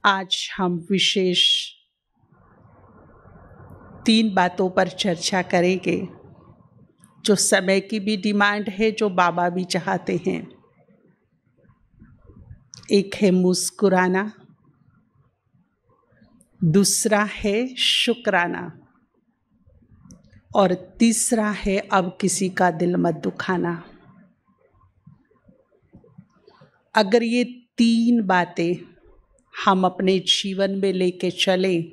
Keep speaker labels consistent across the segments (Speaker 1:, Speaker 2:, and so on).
Speaker 1: आज हम विशेष 3 बातों पर चर्चा करेंगे जो समय की भी डिमांड है, जो बाबा भी चाहते हैं। एक है मुस्कुराना, दूसरा है शुक्राना और तीसरा है अब किसी का दिल मत दुखाना। अगर ये 3 बातें हम अपने जीवन में लेके चलें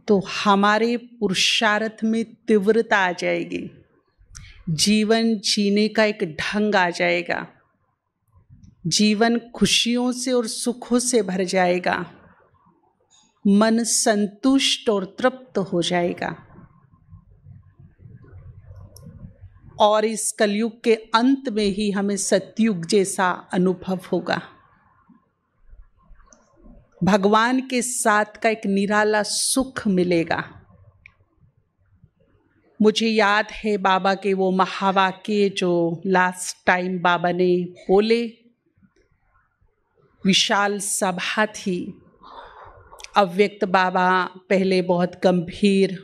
Speaker 1: तो हमारे पुरुषार्थ में तीव्रता आ जाएगी, जीवन जीने का एक ढंग आ जाएगा, जीवन खुशियों से और सुखों से भर जाएगा, मन संतुष्ट और तृप्त हो जाएगा और इस कलयुग के अंत में ही हमें सतयुग जैसा अनुभव होगा। भगवान के साथ का एक निराला सुख मिलेगा। मुझे याद है बाबा के वो महावाक्य जो लास्ट टाइम बाबा ने बोले। विशाल सभा थी, अव्यक्त बाबा पहले बहुत गंभीर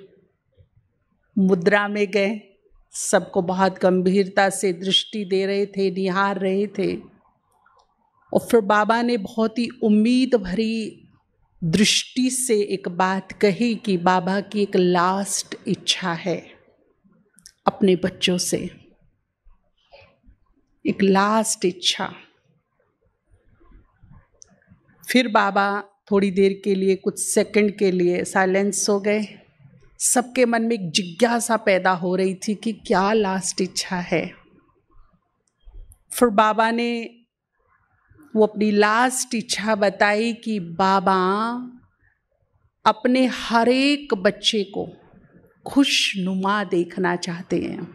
Speaker 1: मुद्रा में गए, सबको बहुत गंभीरता से दृष्टि दे रहे थे, निहार रहे थे और फिर बाबा ने बहुत ही उम्मीद भरी दृष्टि से एक बात कही कि बाबा की एक लास्ट इच्छा है अपने बच्चों से, एक लास्ट इच्छा। फिर बाबा थोड़ी देर के लिए, कुछ सेकंड के लिए साइलेंस हो गए। सबके मन में एक जिज्ञासा पैदा हो रही थी कि क्या लास्ट इच्छा है। फिर बाबा ने वो अपनी लास्ट इच्छा बताई कि बाबा अपने हर एक बच्चे को खुशनुमा देखना चाहते हैं।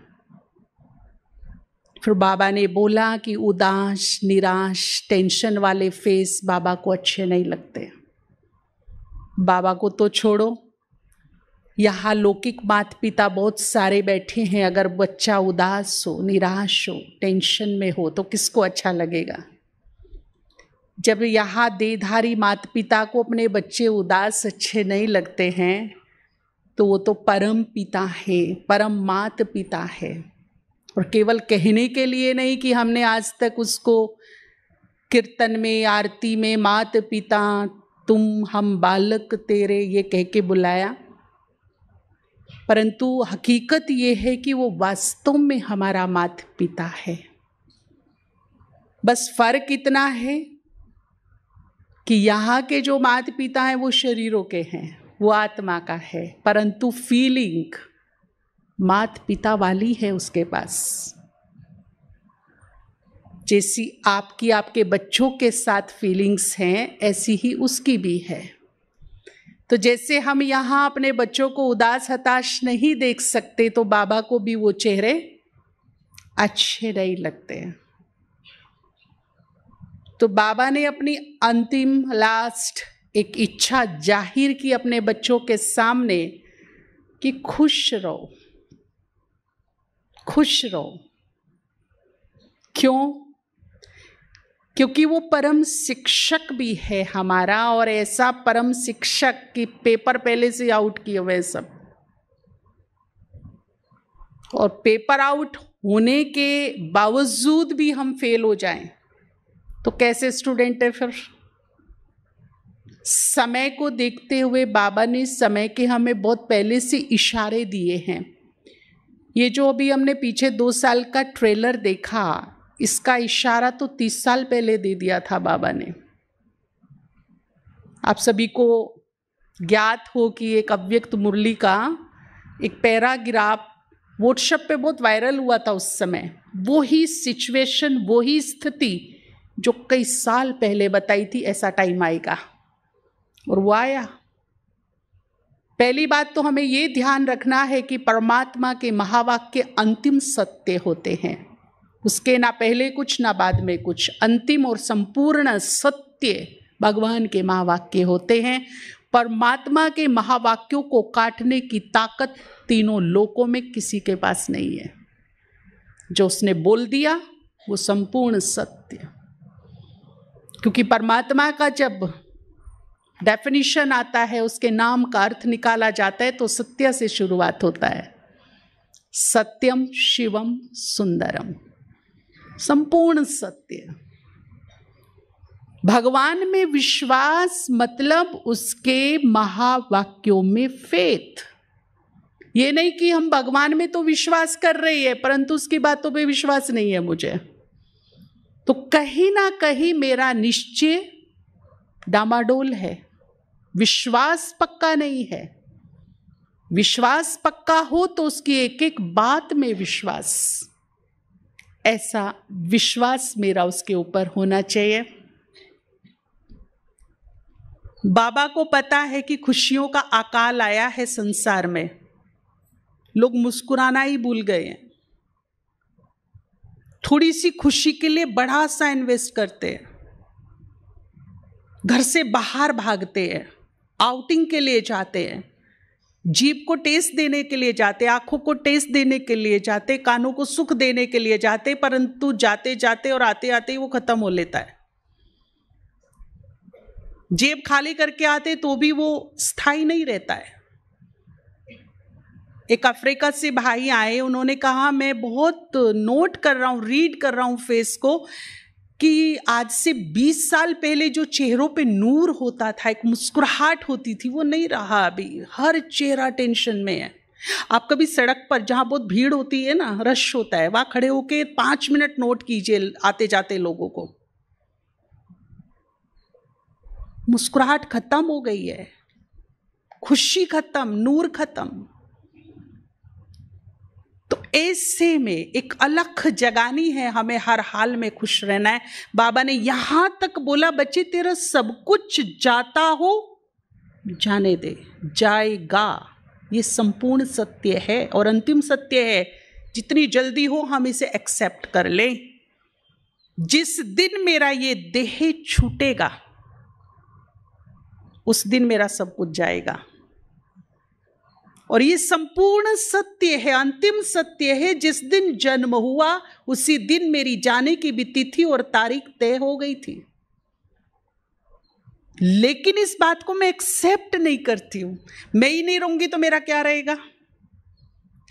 Speaker 1: फिर बाबा ने बोला कि उदास, निराश, टेंशन वाले फेस बाबा को अच्छे नहीं लगते। बाबा को तो छोड़ो, यहाँ लौकिक माता पिता बहुत सारे बैठे हैं, अगर बच्चा उदास हो, निराश हो, टेंशन में हो तो किसको अच्छा लगेगा। जब यहाँ देहधारी माता पिता को अपने बच्चे उदास अच्छे नहीं लगते हैं तो वो तो परम पिता है, परम माता पिता है। और केवल कहने के लिए नहीं कि हमने आज तक उसको कीर्तन में, आरती में माता पिता तुम हम बालक तेरे ये कह के बुलाया, परंतु हकीकत ये है कि वो वास्तव में हमारा माता पिता है। बस फर्क इतना है कि यहाँ के जो माता पिता हैं वो शरीरों के हैं, वो आत्मा का है, परंतु फीलिंग माता पिता वाली है उसके पास। जैसी आपकी आपके बच्चों के साथ फीलिंग्स हैं, ऐसी ही उसकी भी है। तो जैसे हम यहाँ अपने बच्चों को उदास हताश नहीं देख सकते, तो बाबा को भी वो चेहरे अच्छे नहीं लगते हैं। तो बाबा ने अपनी अंतिम लास्ट एक इच्छा जाहिर की अपने बच्चों के सामने कि खुश रहो, खुश रहो। क्यों? क्योंकि वो परम शिक्षक भी है हमारा, और ऐसा परम शिक्षक कि पेपर पहले से आउट किए हुए सब, और पेपर आउट होने के बावजूद भी हम फेल हो जाएं तो कैसे स्टूडेंट है फिर। समय को देखते हुए बाबा ने समय के हमें बहुत पहले से इशारे दिए हैं। ये जो अभी हमने पीछे 2 साल का ट्रेलर देखा, इसका इशारा तो 30 साल पहले दे दिया था बाबा ने। आप सभी को ज्ञात हो कि एक अव्यक्त मुरली का एक पैराग्राफ व्हाट्सएप पे बहुत वायरल हुआ था उस समय। वो ही सिचुएशन, वो ही स्थिति जो कई साल पहले बताई थी ऐसा टाइम आएगा, और वो आया। पहली बात तो हमें ये ध्यान रखना है कि परमात्मा के महावाक्य अंतिम सत्य होते हैं, उसके ना पहले कुछ ना बाद में कुछ। अंतिम और संपूर्ण सत्य भगवान के महावाक्य होते हैं। परमात्मा के महावाक्यों को काटने की ताकत तीनों लोकों में किसी के पास नहीं है। जो उसने बोल दिया वो संपूर्ण सत्य। क्योंकि परमात्मा का जब डेफिनेशन आता है, उसके नाम का अर्थ निकाला जाता है, तो सत्य से शुरुआत होता है। सत्यम शिवम सुंदरम, संपूर्ण सत्य। भगवान में विश्वास मतलब उसके महावाक्यों में फेथ। ये नहीं कि हम भगवान में तो विश्वास कर रही है परंतु उसकी बातों पे विश्वास नहीं है मुझे, तो कहीं ना कहीं मेरा निश्चय डामाडोल है, विश्वास पक्का नहीं है। विश्वास पक्का हो तो उसकी एक एक बात में विश्वास, ऐसा विश्वास मेरा उसके ऊपर होना चाहिए। बाबा को पता है कि खुशियों का अकाल आया है संसार में, लोग मुस्कुराना ही भूल गए हैं। थोड़ी सी खुशी के लिए बड़ा सा इन्वेस्ट करते हैं, घर से बाहर भागते हैं, आउटिंग के लिए जाते हैं, जीभ को टेस्ट देने के लिए जाते, आंखों को टेस्ट देने के लिए जाते, कानों को सुख देने के लिए जाते, परंतु जाते जाते और आते आते ही वो खत्म हो लेता है। जेब खाली करके आते तो भी वो स्थायी नहीं रहता है। एक अफ्रीका से भाई आए, उन्होंने कहा मैं बहुत नोट कर रहा हूँ, रीड कर रहा हूँ फेस को, कि आज से 20 साल पहले जो चेहरों पे नूर होता था, एक मुस्कुराहट होती थी, वो नहीं रहा अभी। हर चेहरा टेंशन में है। आप कभी सड़क पर जहाँ बहुत भीड़ होती है ना, रश होता है, वहाँ खड़े होके 5 मिनट नोट कीजिए आते जाते लोगों को। मुस्कुराहट खत्म हो गई है, खुशी खत्म, नूर खत्म। तो ऐसे में एक अलख जगानी है, हमें हर हाल में खुश रहना है। बाबा ने यहां तक बोला, बच्चे तेरा सब कुछ जाता हो जाने दे, जाएगा। ये संपूर्ण सत्य है और अंतिम सत्य है। जितनी जल्दी हो हम इसे एक्सेप्ट कर लें। जिस दिन मेरा ये देह छूटेगा उस दिन मेरा सब कुछ जाएगा। और ये संपूर्ण सत्य है, अंतिम सत्य है। जिस दिन जन्म हुआ उसी दिन मेरी जाने की भी तिथि और तारीख तय हो गई थी, लेकिन इस बात को मैं एक्सेप्ट नहीं करती हूं। मैं ही नहीं रहूंगी तो मेरा क्या रहेगा,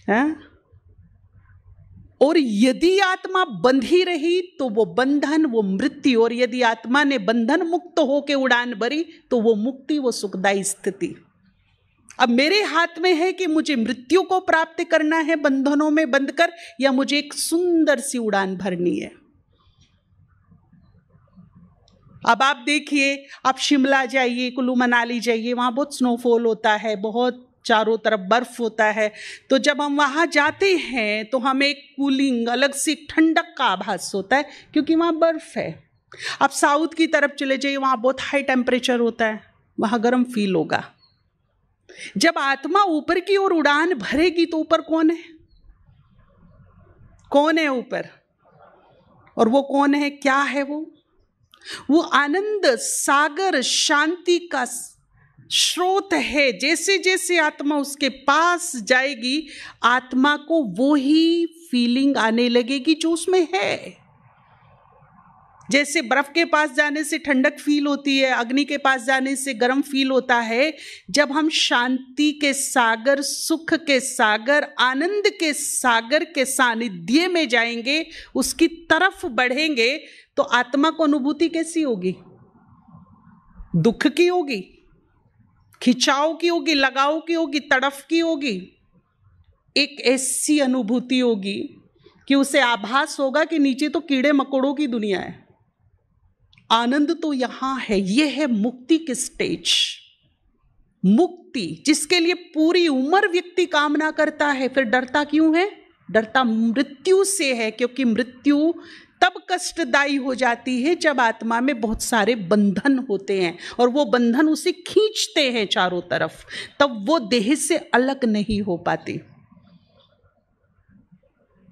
Speaker 1: है? और यदि आत्मा बंधी रही तो वो बंधन, वो मृत्यु, और यदि आत्मा ने बंधन मुक्त होकर उड़ान भरी तो वो मुक्ति, वो सुखदायी स्थिति। अब मेरे हाथ में है कि मुझे मृत्यु को प्राप्त करना है बंधनों में बंधकर, या मुझे एक सुंदर सी उड़ान भरनी है। अब आप देखिए, आप शिमला जाइए, कुल्लू मनाली जाइए, वहां बहुत स्नोफॉल होता है, बहुत चारों तरफ बर्फ होता है। तो जब हम वहां जाते हैं तो हमें एक कूलिंग, अलग सी ठंडक का आभास होता है, क्योंकि वहां बर्फ है। आप साउथ की तरफ चले जाइए, वहां बहुत हाई टेम्परेचर होता है, वहां गर्म फील होगा। जब आत्मा ऊपर की ओर उड़ान भरेगी तो ऊपर कौन है? कौन है ऊपर? और वो कौन है, क्या है वो आनंद सागर, शांति का स्रोत है। जैसे जैसे आत्मा उसके पास जाएगी, आत्मा को वो ही फीलिंग आने लगेगी जो उसमें है। जैसे बर्फ के पास जाने से ठंडक फील होती है, अग्नि के पास जाने से गर्म फील होता है। जब हम शांति के सागर, सुख के सागर, आनंद के सागर के सानिध्य में जाएंगे, उसकी तरफ बढ़ेंगे, तो आत्मा को अनुभूति कैसी होगी? दुख की होगी, खिंचाव की होगी, लगाव की होगी, तड़फ की होगी। एक ऐसी अनुभूति होगी कि उसे आभास होगा कि नीचे तो कीड़े मकोड़ों की दुनिया है, आनंद तो यहां है। यह है मुक्ति की स्टेज। मुक्ति जिसके लिए पूरी उम्र व्यक्ति कामना करता है, फिर डरता क्यों है? डरता मृत्यु से है, क्योंकि मृत्यु तब कष्टदायी हो जाती है जब आत्मा में बहुत सारे बंधन होते हैं और वो बंधन उसे खींचते हैं चारों तरफ, तब वो देह से अलग नहीं हो पाती,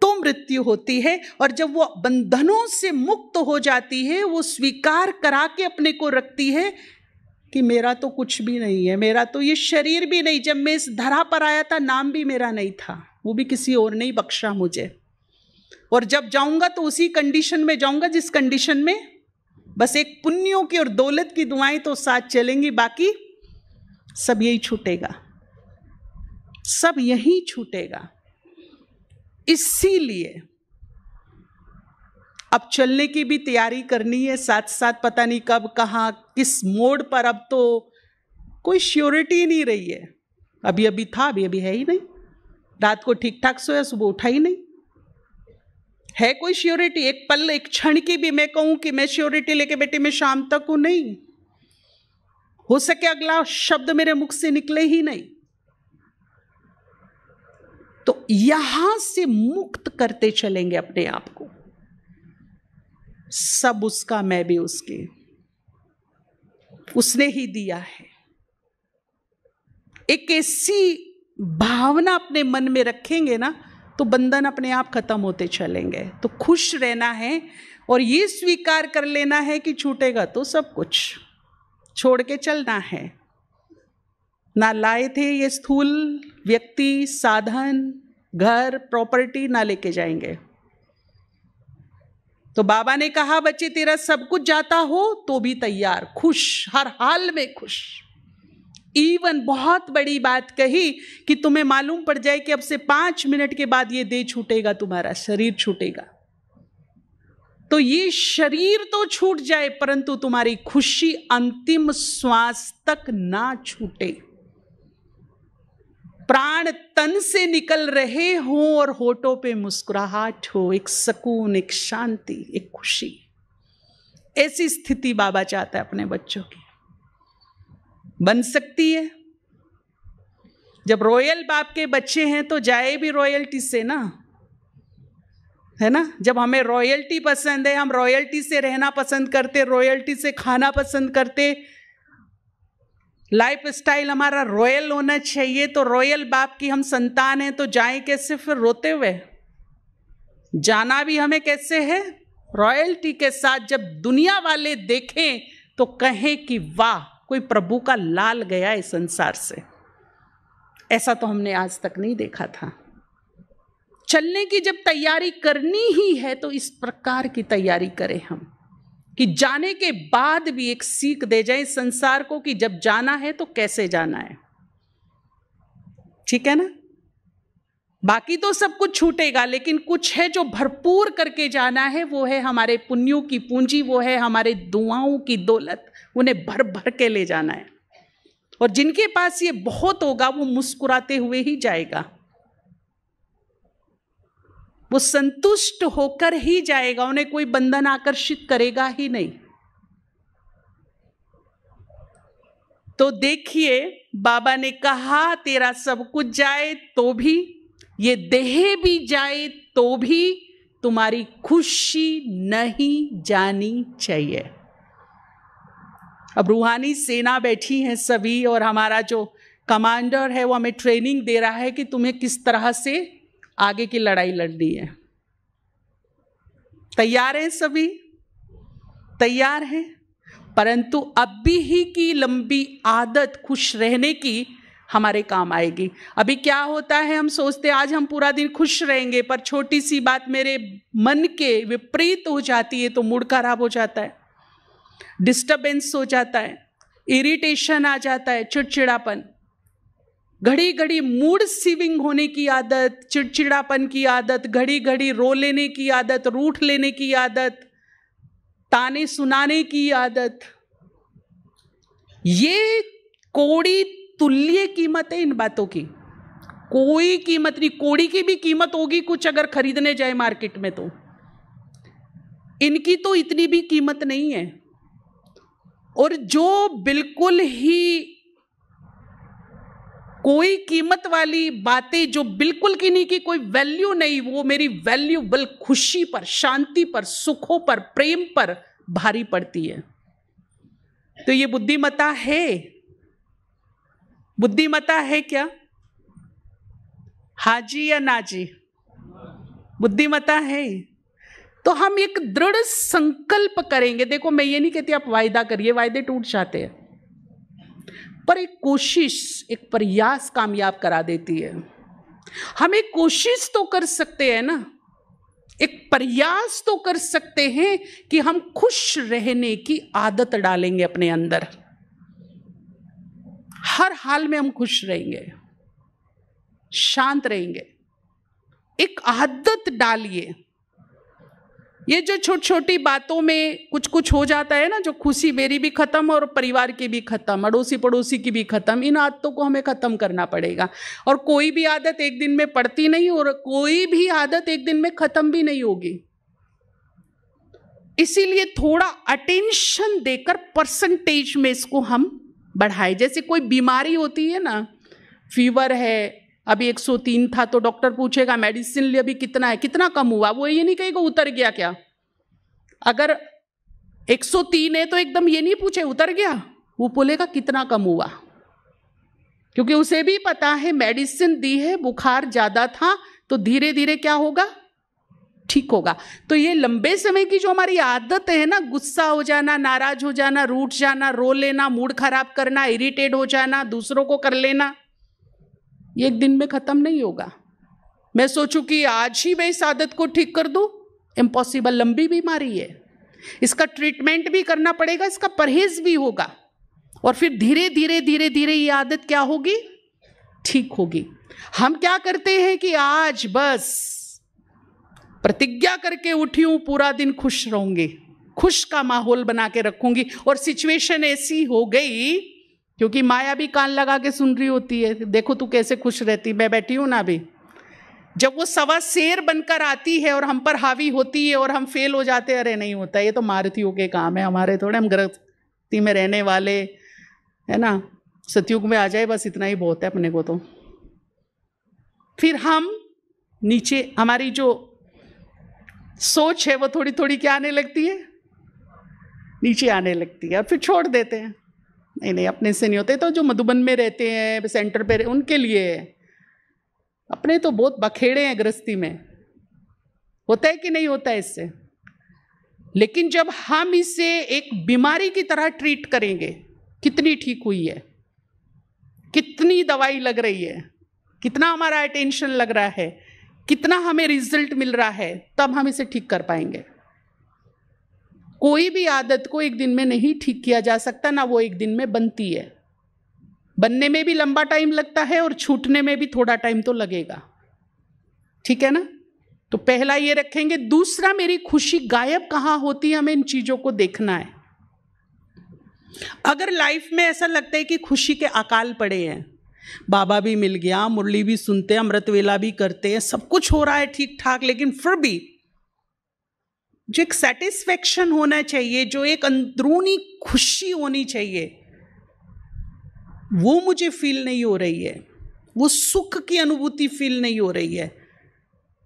Speaker 1: तो मृत्यु होती है। और जब वो बंधनों से मुक्त हो जाती है, वो स्वीकार करा के अपने को रखती है कि मेरा तो कुछ भी नहीं है, मेरा तो ये शरीर भी नहीं, जब मैं इस धरा पर आया था नाम भी मेरा नहीं था, वो भी किसी और ने ही बख्शा मुझे, और जब जाऊंगा तो उसी कंडीशन में जाऊंगा जिस कंडीशन में बस एक पुण्यों की और दौलत की दुआएं तो साथ चलेंगी, बाकी सब यही छूटेगा, सब यही छूटेगा। इसीलिए अब चलने की भी तैयारी करनी है साथ साथ, पता नहीं कब कहाँ किस मोड़ पर, अब तो कोई श्योरिटी नहीं रही है। अभी अभी था, अभी अभी है ही नहीं। रात को ठीक ठाक सोया, सुबह उठा ही नहीं, है कोई श्योरिटी? एक पल एक क्षण की भी मैं कहूं कि मैं श्योरिटी लेके बेटे मैं शाम तक हूं, नहीं हो सके अगला शब्द मेरे मुख से निकले ही नहीं। तो यहां से मुक्त करते चलेंगे अपने आप को, सब उसका मैं भी उसकी, उसने ही दिया है। एक ऐसी भावना अपने मन में रखेंगे ना तो बंधन अपने आप खत्म होते चलेंगे। तो खुश रहना है और ये स्वीकार कर लेना है कि छूटेगा तो सब कुछ छोड़ के चलना है। ना लाए थे ये स्थूल व्यक्ति, साधन, घर, प्रॉपर्टी, ना लेके जाएंगे। तो बाबा ने कहा बच्चे तेरा सब कुछ जाता हो तो भी तैयार, खुश, हर हाल में खुश। इवन बहुत बड़ी बात कही कि तुम्हें मालूम पड़ जाए कि अब से 5 मिनट के बाद ये देह छूटेगा, तुम्हारा शरीर छूटेगा, तो ये शरीर तो छूट जाए परंतु तुम्हारी खुशी अंतिम श्वास तक ना छूटे। प्राण तन से निकल रहे हों और होठों पे मुस्कुराहट हो, एक सुकून, एक शांति, एक खुशी, ऐसी स्थिति बाबा चाहता है अपने बच्चों की। बन सकती है। जब रॉयल बाप के बच्चे हैं तो जाए भी रॉयल्टी से ना, है ना। जब हमें रॉयल्टी पसंद है, हम रॉयल्टी से रहना पसंद करते, रॉयल्टी से खाना पसंद करते, लाइफ स्टाइल हमारा रॉयल होना चाहिए, तो रॉयल बाप की हम संतान हैं तो जाए कैसे फिर रोते हुए? जाना भी हमें कैसे है? रॉयल्टी के साथ। जब दुनिया वाले देखें तो कहें कि वाह, कोई प्रभु का लाल गया इस संसार से। ऐसा तो हमने आज तक नहीं देखा था। चलने की जब तैयारी करनी ही है तो इस प्रकार की तैयारी करें हम कि जाने के बाद भी एक सीख दे जाए संसार को कि जब जाना है तो कैसे जाना है। ठीक है ना। बाकी तो सब कुछ छूटेगा, लेकिन कुछ है जो भरपूर करके जाना है, वो है हमारे पुण्यों की पूंजी, वो है हमारे दुआओं की दौलत, उन्हें भर भर के ले जाना है। और जिनके पास ये बहुत होगा वो मुस्कुराते हुए ही जाएगा, वो संतुष्ट होकर ही जाएगा, उन्हें कोई बंधन आकर्षित करेगा ही नहीं। तो देखिए बाबा ने कहा तेरा सब कुछ जाए तो भी, ये देह भी जाए तो भी तुम्हारी खुशी नहीं जानी चाहिए। अब रूहानी सेना बैठी है सभी, और हमारा जो कमांडर है वो हमें ट्रेनिंग दे रहा है कि तुम्हें किस तरह से आगे की लड़ाई लड़नी है। तैयार हैं सभी? तैयार हैं। परंतु अभी ही की लंबी आदत खुश रहने की हमारे काम आएगी। अभी क्या होता है, हम सोचते आज हम पूरा दिन खुश रहेंगे, पर छोटी सी बात मेरे मन के विपरीत हो जाती है तो मूड खराब हो जाता है, डिस्टर्बेंस हो जाता है, इरिटेशन आ जाता है, चिड़चिड़ापन, घड़ी घड़ी मूड स्विंग होने की आदत, चिड़चिड़ापन की आदत, घड़ी घड़ी रो लेने की आदत, रूठ लेने की आदत, ताने सुनाने की आदत। ये कोड़ी तुल्य कीमत है इन बातों की, कोई कीमत नहीं। कोड़ी की भी कीमत होगी कुछ अगर खरीदने जाए मार्केट में, तो इनकी तो इतनी भी कीमत नहीं है। और जो बिल्कुल ही कोई कीमत वाली बातें जो बिल्कुल की नहीं, की कोई वैल्यू नहीं, वो मेरी वैल्यूबल खुशी पर, शांति पर, सुखों पर, प्रेम पर भारी पड़ती है। तो ये बुद्धिमत्ता है? बुद्धिमत्ता है क्या? हाजी या नाजी? बुद्धिमत्ता है। तो हम एक दृढ़ संकल्प करेंगे। देखो मैं ये नहीं कहती आप वायदा करिए, वायदे टूट जाते हैं, पर एक कोशिश, एक प्रयास कामयाब करा देती है। हम एक कोशिश तो कर सकते हैं ना, एक प्रयास तो कर सकते हैं कि हम खुश रहने की आदत डालेंगे अपने अंदर। हर हाल में हम खुश रहेंगे, शांत रहेंगे। एक आदत डालिए। ये जो छोटी छोटी बातों में कुछ कुछ हो जाता है ना, जो खुशी मेरी भी खत्म और परिवार की भी खत्म, अड़ोसी पड़ोसी की भी खत्म, इन आदतों को हमें खत्म करना पड़ेगा। और कोई भी आदत एक दिन में पड़ती नहीं और कोई भी आदत एक दिन में खत्म भी नहीं होगी। इसीलिए थोड़ा अटेंशन देकर परसेंटेज में इसको हम बढ़ाएं। जैसे कोई बीमारी होती है ना, फीवर है, अभी 103 था तो डॉक्टर पूछेगा मेडिसिन लिए अभी कितना है, कितना कम हुआ, वो ये नहीं कहेगा उतर गया क्या। अगर 103 है तो एकदम ये नहीं पूछे उतर गया, वो बोलेगा कितना कम हुआ, क्योंकि उसे भी पता है मेडिसिन दी है, बुखार ज्यादा था तो धीरे धीरे क्या होगा, ठीक होगा। तो ये लंबे समय की जो हमारी आदत है ना, गुस्सा हो जाना, नाराज हो जाना, रूठ जाना, रो लेना, मूड खराब करना, इरिटेट हो जाना, दूसरों को कर लेना, ये एक दिन में खत्म नहीं होगा। मैं सोचूं कि आज ही मैं इस आदत को ठीक कर दूं, इम्पॉसिबल। लंबी बीमारी है, इसका ट्रीटमेंट भी करना पड़ेगा, इसका परहेज भी होगा, और फिर धीरे धीरे धीरे धीरे ये आदत क्या होगी, ठीक होगी। हम क्या करते हैं कि आज बस प्रतिज्ञा करके उठी हूं पूरा दिन खुश रहूंगी, खुश का माहौल बना के रखूंगी, और सिचुएशन ऐसी हो गई, क्योंकि माया भी कान लगा के सुन रही होती है, देखो तू कैसे खुश रहती, मैं बैठी हूं ना अभी। जब वो सवा शेर बनकर आती है और हम पर हावी होती है और हम फेल हो जाते हैं, अरे नहीं होता, ये तो मारुतियों के काम है, हमारे थोड़े, हम गृहस्थी में रहने वाले है ना, सतयुग में आ जाए बस इतना ही बहुत है अपने को। तो फिर हम नीचे, हमारी जो सोच है वो थोड़ी थोड़ी क्या आने लगती है, नीचे आने लगती है, और फिर छोड़ देते हैं, नहीं नहीं अपने से नहीं होते। तो जो मधुबन में रहते हैं सेंटर पे, उनके लिए, अपने तो बहुत बखेड़े हैं गृहस्थी में, होता है कि नहीं होता है इससे। लेकिन जब हम इसे एक बीमारी की तरह ट्रीट करेंगे, कितनी ठीक हुई है, कितनी दवाई लग रही है, कितना हमारा अटेंशन लग रहा है, कितना हमें रिजल्ट मिल रहा है, तब हम इसे ठीक कर पाएंगे। कोई भी आदत को एक दिन में नहीं ठीक किया जा सकता, ना वो एक दिन में बनती है। बनने में भी लंबा टाइम लगता है और छूटने में भी थोड़ा टाइम तो लगेगा, ठीक है ना। तो पहला ये रखेंगे। दूसरा, मेरी खुशी गायब कहाँ होती है, हमें इन चीजों को देखना है। अगर लाइफ में ऐसा लगता है कि खुशी के अकाल पड़े हैं, बाबा भी मिल गया, मुरली भी सुनते हैं, अमृत वेला भी करते हैं, सब कुछ हो रहा है ठीक ठाक, लेकिन फिर भी जो एक सेटिस्फेक्शन होना चाहिए, जो एक अंदरूनी खुशी होनी चाहिए, वो मुझे फील नहीं हो रही है, वो सुख की अनुभूति फील नहीं हो रही है।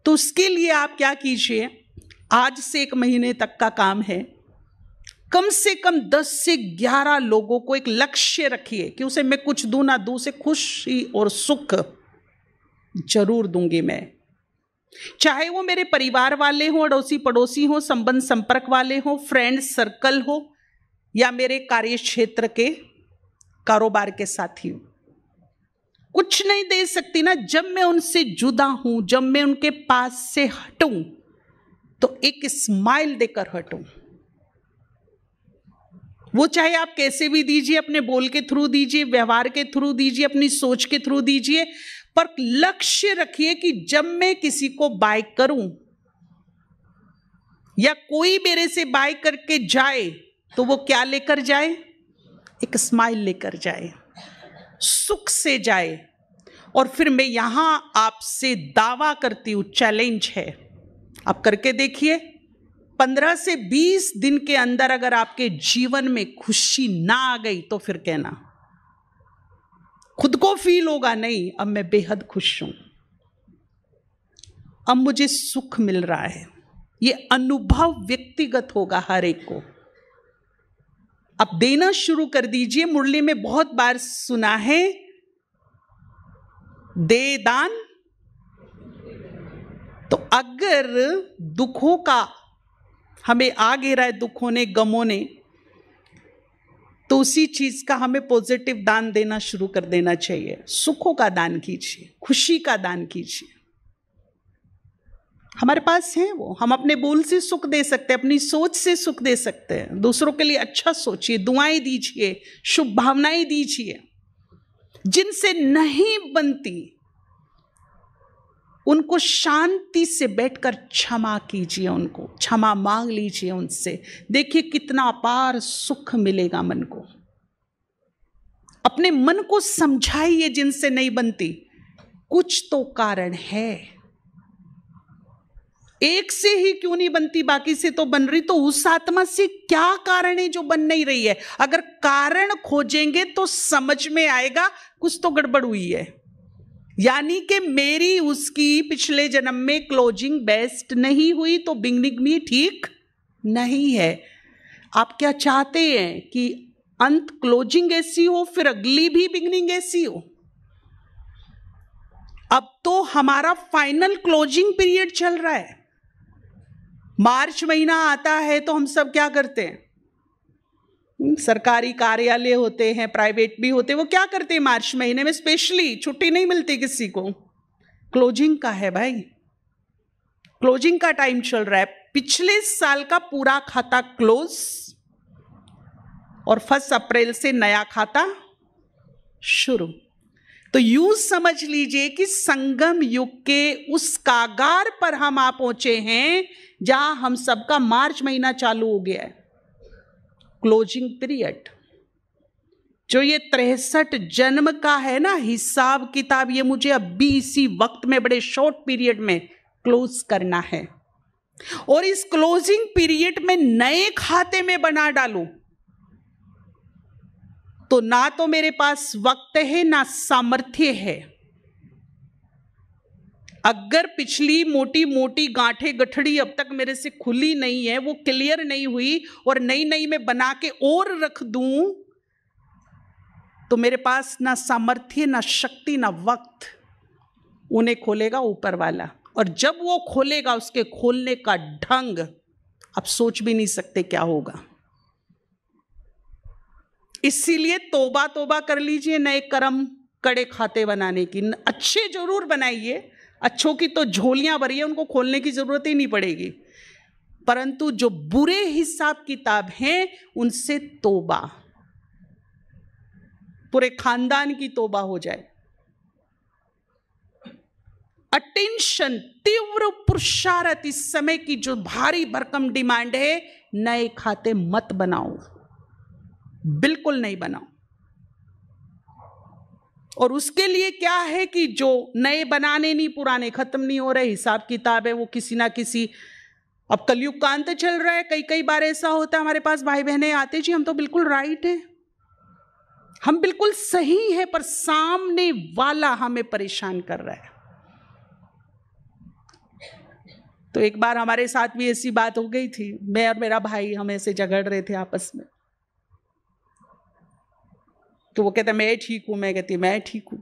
Speaker 1: तो उसके लिए आप क्या कीजिए, आज से 1 महीने तक का काम है, कम से कम 10 से 11 लोगों को एक लक्ष्य रखिए कि उसे मैं कुछ दूं ना दूं, से खुशी और सुख जरूर दूंगी मैं। चाहे वो मेरे परिवार वाले हों, अड़ोसी पड़ोसी हों, संबंध संपर्क वाले हों, फ्रेंड सर्कल हो, या मेरे कार्य क्षेत्र के कारोबार के साथी हो। कुछ नहीं दे सकती ना जब मैं उनसे जुदा हूं, जब मैं उनके पास से हटूं तो एक स्माइल देकर हटूं। वो चाहे आप कैसे भी दीजिए, अपने बोल के थ्रू दीजिए, व्यवहार के थ्रू दीजिए, अपनी सोच के थ्रू दीजिए, पर लक्ष्य रखिए कि जब मैं किसी को बाय करूं या कोई मेरे से बाय करके जाए तो वो क्या लेकर जाए, एक स्माइल लेकर जाए, सुख से जाए। और फिर मैं यहां आपसे दावा करती हूं, चैलेंज है, आप करके देखिए, 15 से 20 दिन के अंदर अगर आपके जीवन में खुशी ना आ गई तो फिर कहना, खुद को फील होगा, नहीं अब मैं बेहद खुश हूं, अब मुझे सुख मिल रहा है। ये अनुभव व्यक्तिगत होगा हर एक को। अब देना शुरू कर दीजिए। मुरली में बहुत बार सुना है, दे दान। तो अगर दुखों का हमें आ घेरा है, दुखों ने, गमों ने, तो उसी चीज का हमें पॉजिटिव दान देना शुरू कर देना चाहिए। सुखों का दान कीजिए, खुशी का दान कीजिए। हमारे पास है वो। हम अपने बोल से सुख दे सकते हैं, अपनी सोच से सुख दे सकते हैं। दूसरों के लिए अच्छा सोचिए, दुआएं दीजिए, शुभ भावनाएं दीजिए। जिनसे नहीं बनती उनको शांति से बैठकर क्षमा कीजिए, उनको क्षमा मांग लीजिए उनसे। देखिए कितना अपार सुख मिलेगा मन को। अपने मन को समझाइए, जिनसे नहीं बनती कुछ तो कारण है। एक से ही क्यों नहीं बनती, बाकी से तो बन रही, तो उस आत्मा से क्या कारण है जो बन नहीं रही है? अगर कारण खोजेंगे तो समझ में आएगा कुछ तो गड़बड़ हुई है। यानी कि मेरी उसकी पिछले जन्म में क्लोजिंग बेस्ट नहीं हुई, तो बिगनिंग भी ठीक नहीं है। आप क्या चाहते हैं कि अंत क्लोजिंग ऐसी हो, फिर अगली भी बिगनिंग ऐसी हो? अब तो हमारा फाइनल क्लोजिंग पीरियड चल रहा है। मार्च महीना आता है तो हम सब क्या करते हैं? सरकारी कार्यालय होते हैं, प्राइवेट भी होते हैं, वो क्या करते हैं मार्च महीने में? स्पेशली छुट्टी नहीं मिलती किसी को, क्लोजिंग का है भाई, क्लोजिंग का टाइम चल रहा है। पिछले साल का पूरा खाता क्लोज और 1 अप्रैल से नया खाता शुरू। तो यूं समझ लीजिए कि संगम युग के उस कागार पर हम आ पहुंचे हैं जहां हम सबका मार्च महीना चालू हो गया है, क्लोजिंग पीरियड। जो ये 63 जन्म का है ना हिसाब किताब, ये मुझे अभी इसी वक्त में बड़े शॉर्ट पीरियड में क्लोज करना है। और इस क्लोजिंग पीरियड में नए खाते में बना डालूं तो ना तो मेरे पास वक्त है ना सामर्थ्य है। अगर पिछली मोटी मोटी गांठें गठड़ी अब तक मेरे से खुली नहीं है, वो क्लियर नहीं हुई, और नई नई में बना के और रख दूं, तो मेरे पास ना सामर्थ्य ना शक्ति ना वक्त। उन्हें खोलेगा ऊपर वाला, और जब वो खोलेगा उसके खोलने का ढंग आप सोच भी नहीं सकते क्या होगा। इसीलिए तौबा तौबा कर लीजिए नए कर्म कड़े खाते बनाने की। अच्छे जरूर बनाइए, अच्छों की तो झोलियां भरी है, उनको खोलने की जरूरत ही नहीं पड़ेगी, परंतु जो बुरे हिसाब किताब हैं उनसे तौबा, पूरे खानदान की तौबा हो जाए। अटेंशन, तीव्र पुरुषार्थ, इस समय की जो भारी भरकम डिमांड है, नए खाते मत बनाओ, बिल्कुल नहीं बनाओ। और उसके लिए क्या है कि जो नए बनाने नहीं, पुराने खत्म नहीं हो रहे, हिसाब किताब है वो किसी ना किसी, अब कलयुग का अंत चल रहा है, कई बार ऐसा होता है हमारे पास भाई बहनें आते, जी हम तो बिल्कुल राइट है, हम बिल्कुल सही है, पर सामने वाला हमें परेशान कर रहा है। तो एक बार हमारे साथ भी ऐसी बात हो गई थी, मैं और मेरा भाई हम ऐसे झगड़ रहे थे आपस में, तो वो कहता मैं ठीक हूं, मैं कहती मैं ठीक हूं।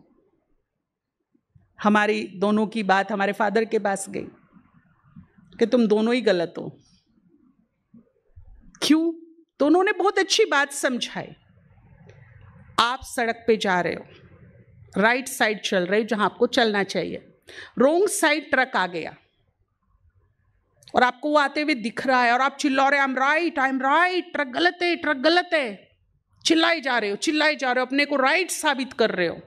Speaker 1: हमारी दोनों की बात हमारे फादर के पास गई कि तुम दोनों ही गलत हो। क्यों? तो उन्होंने बहुत अच्छी बात समझाई। आप सड़क पे जा रहे हो, राइट साइड चल रहे हो जहां आपको चलना चाहिए, रोंग साइड ट्रक आ गया और आपको वो आते हुए दिख रहा है और आप चिल्ला रहे आई एम राइट, ट्रक गलत है, ट्रक गलत है, चिल्लाए जा रहे हो, अपने को राइट साबित कर रहे हो,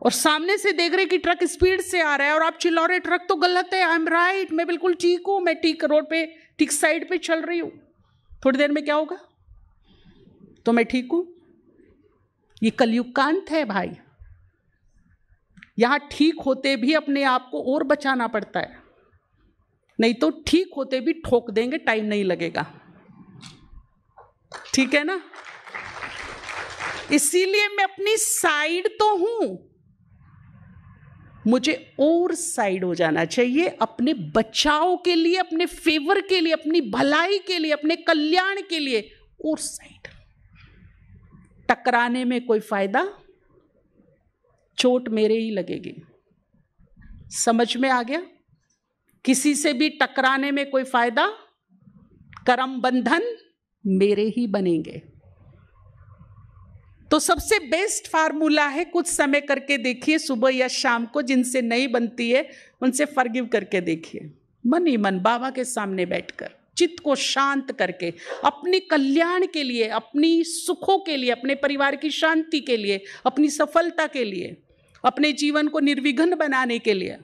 Speaker 1: और सामने से देख रहे कि ट्रक स्पीड से आ रहा है और आप चिल्ला रहे ट्रक तो गलत है, आई एम राइट, मैं बिल्कुल ठीक हूं, मैं ठीक रोड पे ठीक साइड पे चल रही हूं। थोड़ी देर में क्या होगा? तो मैं ठीक हूं। ये कलयुग का अंत है भाई। यहां ठीक होते भी अपने आप को और बचाना पड़ता है, नहीं तो ठीक होते भी ठोक देंगे, टाइम नहीं लगेगा। ठीक है ना? इसीलिए मैं अपनी साइड तो हूं, मुझे और साइड हो जाना चाहिए, अपने बचाव के लिए, अपने फेवर के लिए, अपनी भलाई के लिए, अपने कल्याण के लिए और साइड। टकराने में कोई फायदा, चोट मेरे ही लगेगी। समझ में आ गया? किसी से भी टकराने में कोई फायदा, कर्म बंधन मेरे ही बनेंगे। तो सबसे बेस्ट फार्मूला है, कुछ समय करके देखिए, सुबह या शाम को, जिनसे नहीं बनती है उनसे फॉरगिव करके देखिए। मन ही मन बाबा के सामने बैठकर चित्त को शांत करके अपने कल्याण के लिए, अपनी सुखों के लिए, अपने परिवार की शांति के लिए, अपनी सफलता के लिए, अपने जीवन को निर्विघ्न बनाने के लिए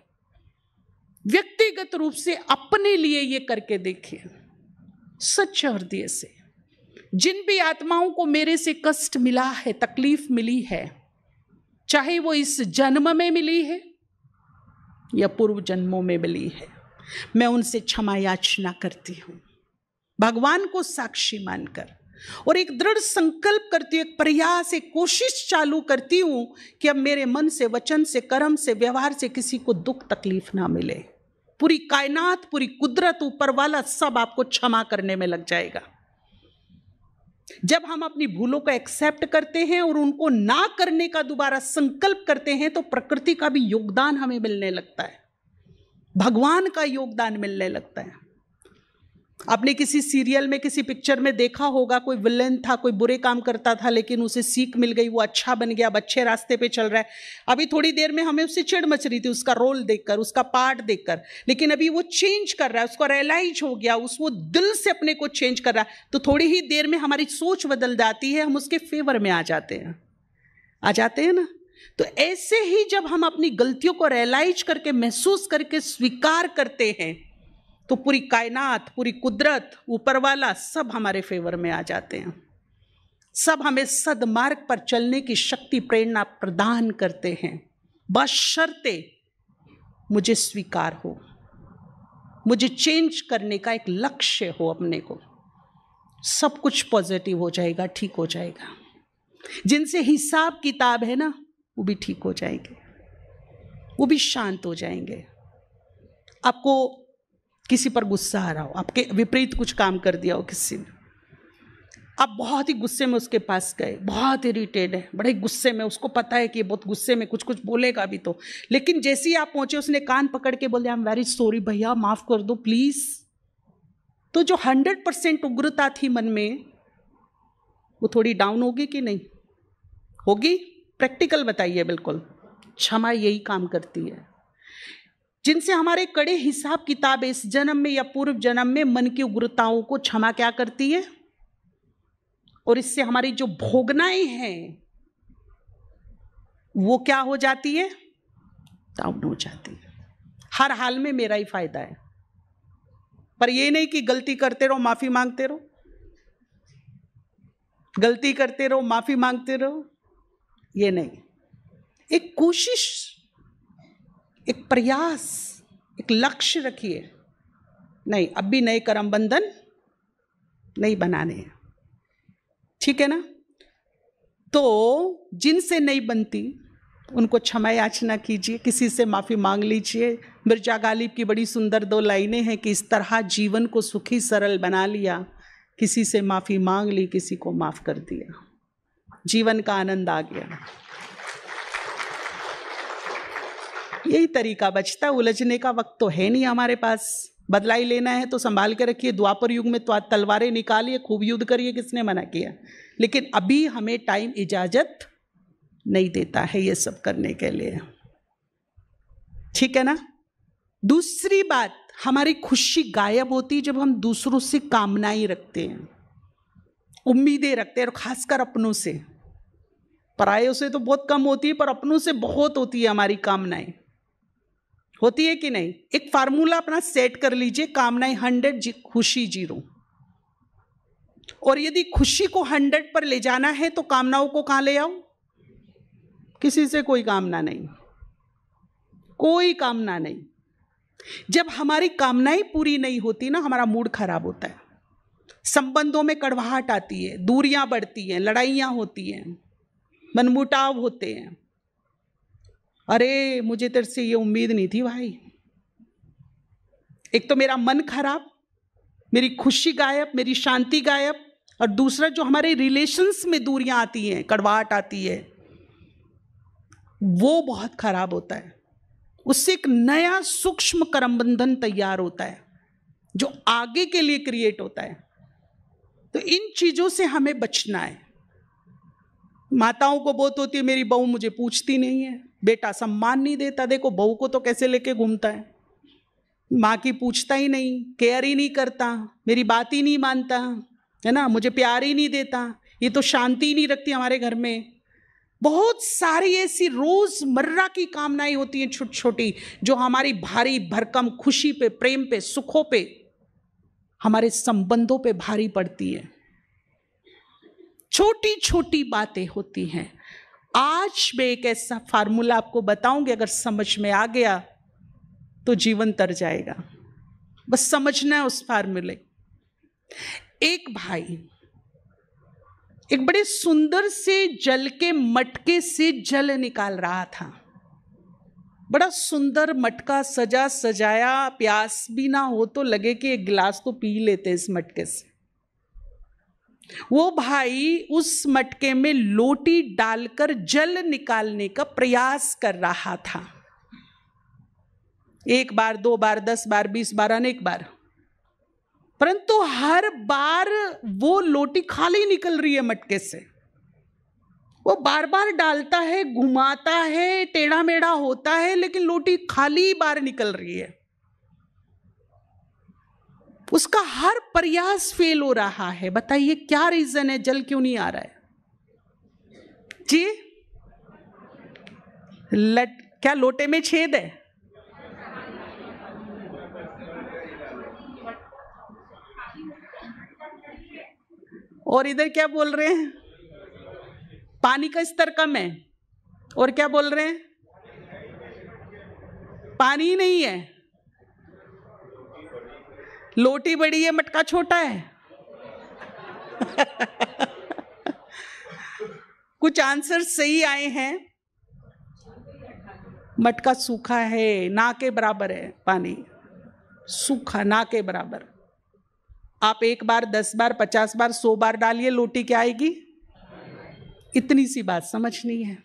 Speaker 1: व्यक्तिगत रूप से अपने लिए ये करके देखिए सच्चे हृदय से। जिन भी आत्माओं को मेरे से कष्ट मिला है, तकलीफ मिली है, चाहे वो इस जन्म में मिली है या पूर्व जन्मों में मिली है, मैं उनसे क्षमा याचना करती हूँ भगवान को साक्षी मानकर, और एक दृढ़ संकल्प करती हूँ, एक प्रयास, एक कोशिश चालू करती हूँ कि अब मेरे मन से, वचन से, कर्म से, व्यवहार से किसी को दुख तकलीफ ना मिले। पूरी कायनात, पूरी कुदरत, ऊपर वाला सब आपको क्षमा करने में लग जाएगा। जब हम अपनी भूलों को एक्सेप्ट करते हैं और उनको ना करने का दोबारा संकल्प करते हैं तो प्रकृति का भी योगदान हमें मिलने लगता है, भगवान का योगदान मिलने लगता है। आपने किसी सीरियल में, किसी पिक्चर में देखा होगा, कोई विलेन था, कोई बुरे काम करता था, लेकिन उसे सीख मिल गई, वो अच्छा बन गया, अब अच्छे रास्ते पे चल रहा है। अभी थोड़ी देर में हमें उससे चिढ़ मच रही थी उसका रोल देखकर, उसका पार्ट देखकर, लेकिन अभी वो चेंज कर रहा है, उसको रियलाइज हो गया, वो दिल से अपने को चेंज कर रहा है, तो थोड़ी ही देर में हमारी सोच बदल जाती है, हम उसके फेवर में आ जाते हैं ना। तो ऐसे ही जब हम अपनी गलतियों को रियलाइज करके, महसूस करके स्वीकार करते हैं तो पूरी कायनात, पूरी कुदरत, ऊपर वाला सब हमारे फेवर में आ जाते हैं। सब हमें सदमार्ग पर चलने की शक्ति, प्रेरणा प्रदान करते हैं, बशर्ते मुझे स्वीकार हो, मुझे चेंज करने का एक लक्ष्य हो अपने को। सब कुछ पॉजिटिव हो जाएगा, ठीक हो जाएगा। जिनसे हिसाब किताब है ना, वो भी ठीक हो जाएंगे, वो भी शांत हो जाएंगे। आपको किसी पर गुस्सा आ रहा हो, आपके विपरीत कुछ काम कर दिया हो किसी ने, आप बहुत ही गुस्से में उसके पास गए, बहुत इरिटेट है, बड़े गुस्से में, उसको पता है कि बहुत गुस्से में कुछ बोलेगा भी तो, लेकिन जैसे ही आप पहुंचे उसने कान पकड़ के बोले, आई एम वेरी सॉरी भैया, माफ कर दो प्लीज। तो जो 100% उग्रता थी मन में, वो थोड़ी डाउन होगी कि नहीं होगी? प्रैक्टिकल बताइए। बिल्कुल, क्षमा यही काम करती है। जिनसे हमारे कड़े हिसाब किताब इस जन्म में या पूर्व जन्म में मन की उग्रताओं को क्षमा क्या करती है, और इससे हमारी जो भोगनाएं हैं वो क्या हो जाती है, डाउन हो जाती है। हर हाल में मेरा ही फायदा है, पर ये नहीं कि गलती करते रहो माफी मांगते रहो, गलती करते रहो माफी मांगते रहो, ये नहीं। एक कोशिश, एक प्रयास, एक लक्ष्य रखिए, नहीं अब भी नए कर्म बंधन नहीं बनाने हैं, ठीक है ना। तो जिनसे नहीं बनती उनको क्षमा याचना कीजिए, किसी से माफी मांग लीजिए। मिर्जा गालिब की बड़ी सुंदर 2 लाइनें हैं कि इस तरह जीवन को सुखी सरल बना लिया, किसी से माफी मांग ली, किसी को माफ कर दिया, जीवन का आनंद आ गया। यही तरीका बचता, उलझने का वक्त तो है नहीं हमारे पास। बदलाई लेना है तो संभाल के रखिए, द्वापर युग में तो तलवारें निकालिए, खूब युद्ध करिए, किसने मना किया, लेकिन अभी हमें टाइम इजाजत नहीं देता है ये सब करने के लिए, ठीक है ना। दूसरी बात, हमारी खुशी गायब होती जब हम दूसरों से कामनाएं रखते हैं, उम्मीदें रखते हैं, और खासकर अपनों से। परायों से तो बहुत कम होती है, पर अपनों से बहुत होती है हमारी कामनाएं, होती है कि नहीं। एक फार्मूला अपना सेट कर लीजिए, कामनाएं 100, खुशी 0। और यदि खुशी को 100 पर ले जाना है तो कामनाओं को कहां ले आओ? किसी से कोई कामना नहीं, कोई कामना नहीं। जब हमारी कामनाएं पूरी नहीं होती ना, हमारा मूड खराब होता है, संबंधों में कड़वाहट आती है, दूरियां बढ़ती हैं, लड़ाइयां होती हैं, मनमुटाव होते हैं। अरे मुझे तेरे से ये उम्मीद नहीं थी भाई। एक तो मेरा मन खराब, मेरी खुशी गायब, मेरी शांति गायब, और दूसरा जो हमारे रिलेशंस में दूरियां आती हैं, कड़वाहट आती है, वो बहुत खराब होता है। उससे एक नया सूक्ष्म कर्म बंधन तैयार होता है जो आगे के लिए क्रिएट होता है। तो इन चीजों से हमें बचना है। माताओं को बहुत होती है, मेरी बहू मुझे पूछती नहीं है, बेटा सम्मान नहीं देता, देखो बहू को तो कैसे लेके घूमता है, माँ की पूछता ही नहीं, केयर ही नहीं करता, मेरी बात ही नहीं मानता, है ना, मुझे प्यार ही नहीं देता, ये तो शांति ही नहीं रखती हमारे घर में। बहुत सारी ऐसी रोजमर्रा की कामनाएं होती हैं छोटी छोटी, जो हमारी भारी भरकम खुशी पे, प्रेम पे, सुखों पे, हमारे संबंधों पे भारी पड़ती है। छोटी छोटी बातें होती हैं। आज मैं एक ऐसा फार्मूला आपको बताऊंगी, अगर समझ में आ गया तो जीवन तर जाएगा। बस समझना है उस फार्मूले। एक भाई एक बड़े सुंदर से जल के मटके से जल निकाल रहा था। बड़ा सुंदर मटका, सजा सजाया, प्यास भी ना हो तो लगे कि एक गिलास तो पी लेते इस मटके से। वो भाई उस मटके में लोटी डालकर जल निकालने का प्रयास कर रहा था। 1 बार, 2 बार, 10 बार, 20 बार, अनेक बार, परंतु हर बार वो लोटी खाली निकल रही है मटके से। वो बार बार डालता है, घुमाता है, टेढ़ा मेढ़ा होता है, लेकिन लोटी खाली बार निकल रही है। उसका हर प्रयास फेल हो रहा है। बताइए क्या रीजन है, जल क्यों नहीं आ रहा है जी? क्या लोटे में छेद है? और इधर क्या बोल रहे हैं? पानी का स्तर कम है। और क्या बोल रहे हैं? पानी ही नहीं है, लोटी बड़ी है, मटका छोटा है। कुछ आंसर सही आए हैं। मटका सूखा है, ना के बराबर है पानी, सूखा ना के बराबर। आप 1 बार, 10 बार, 50 बार, 100 बार डालिए, लोटी क्या आएगी? इतनी सी बात समझनी है।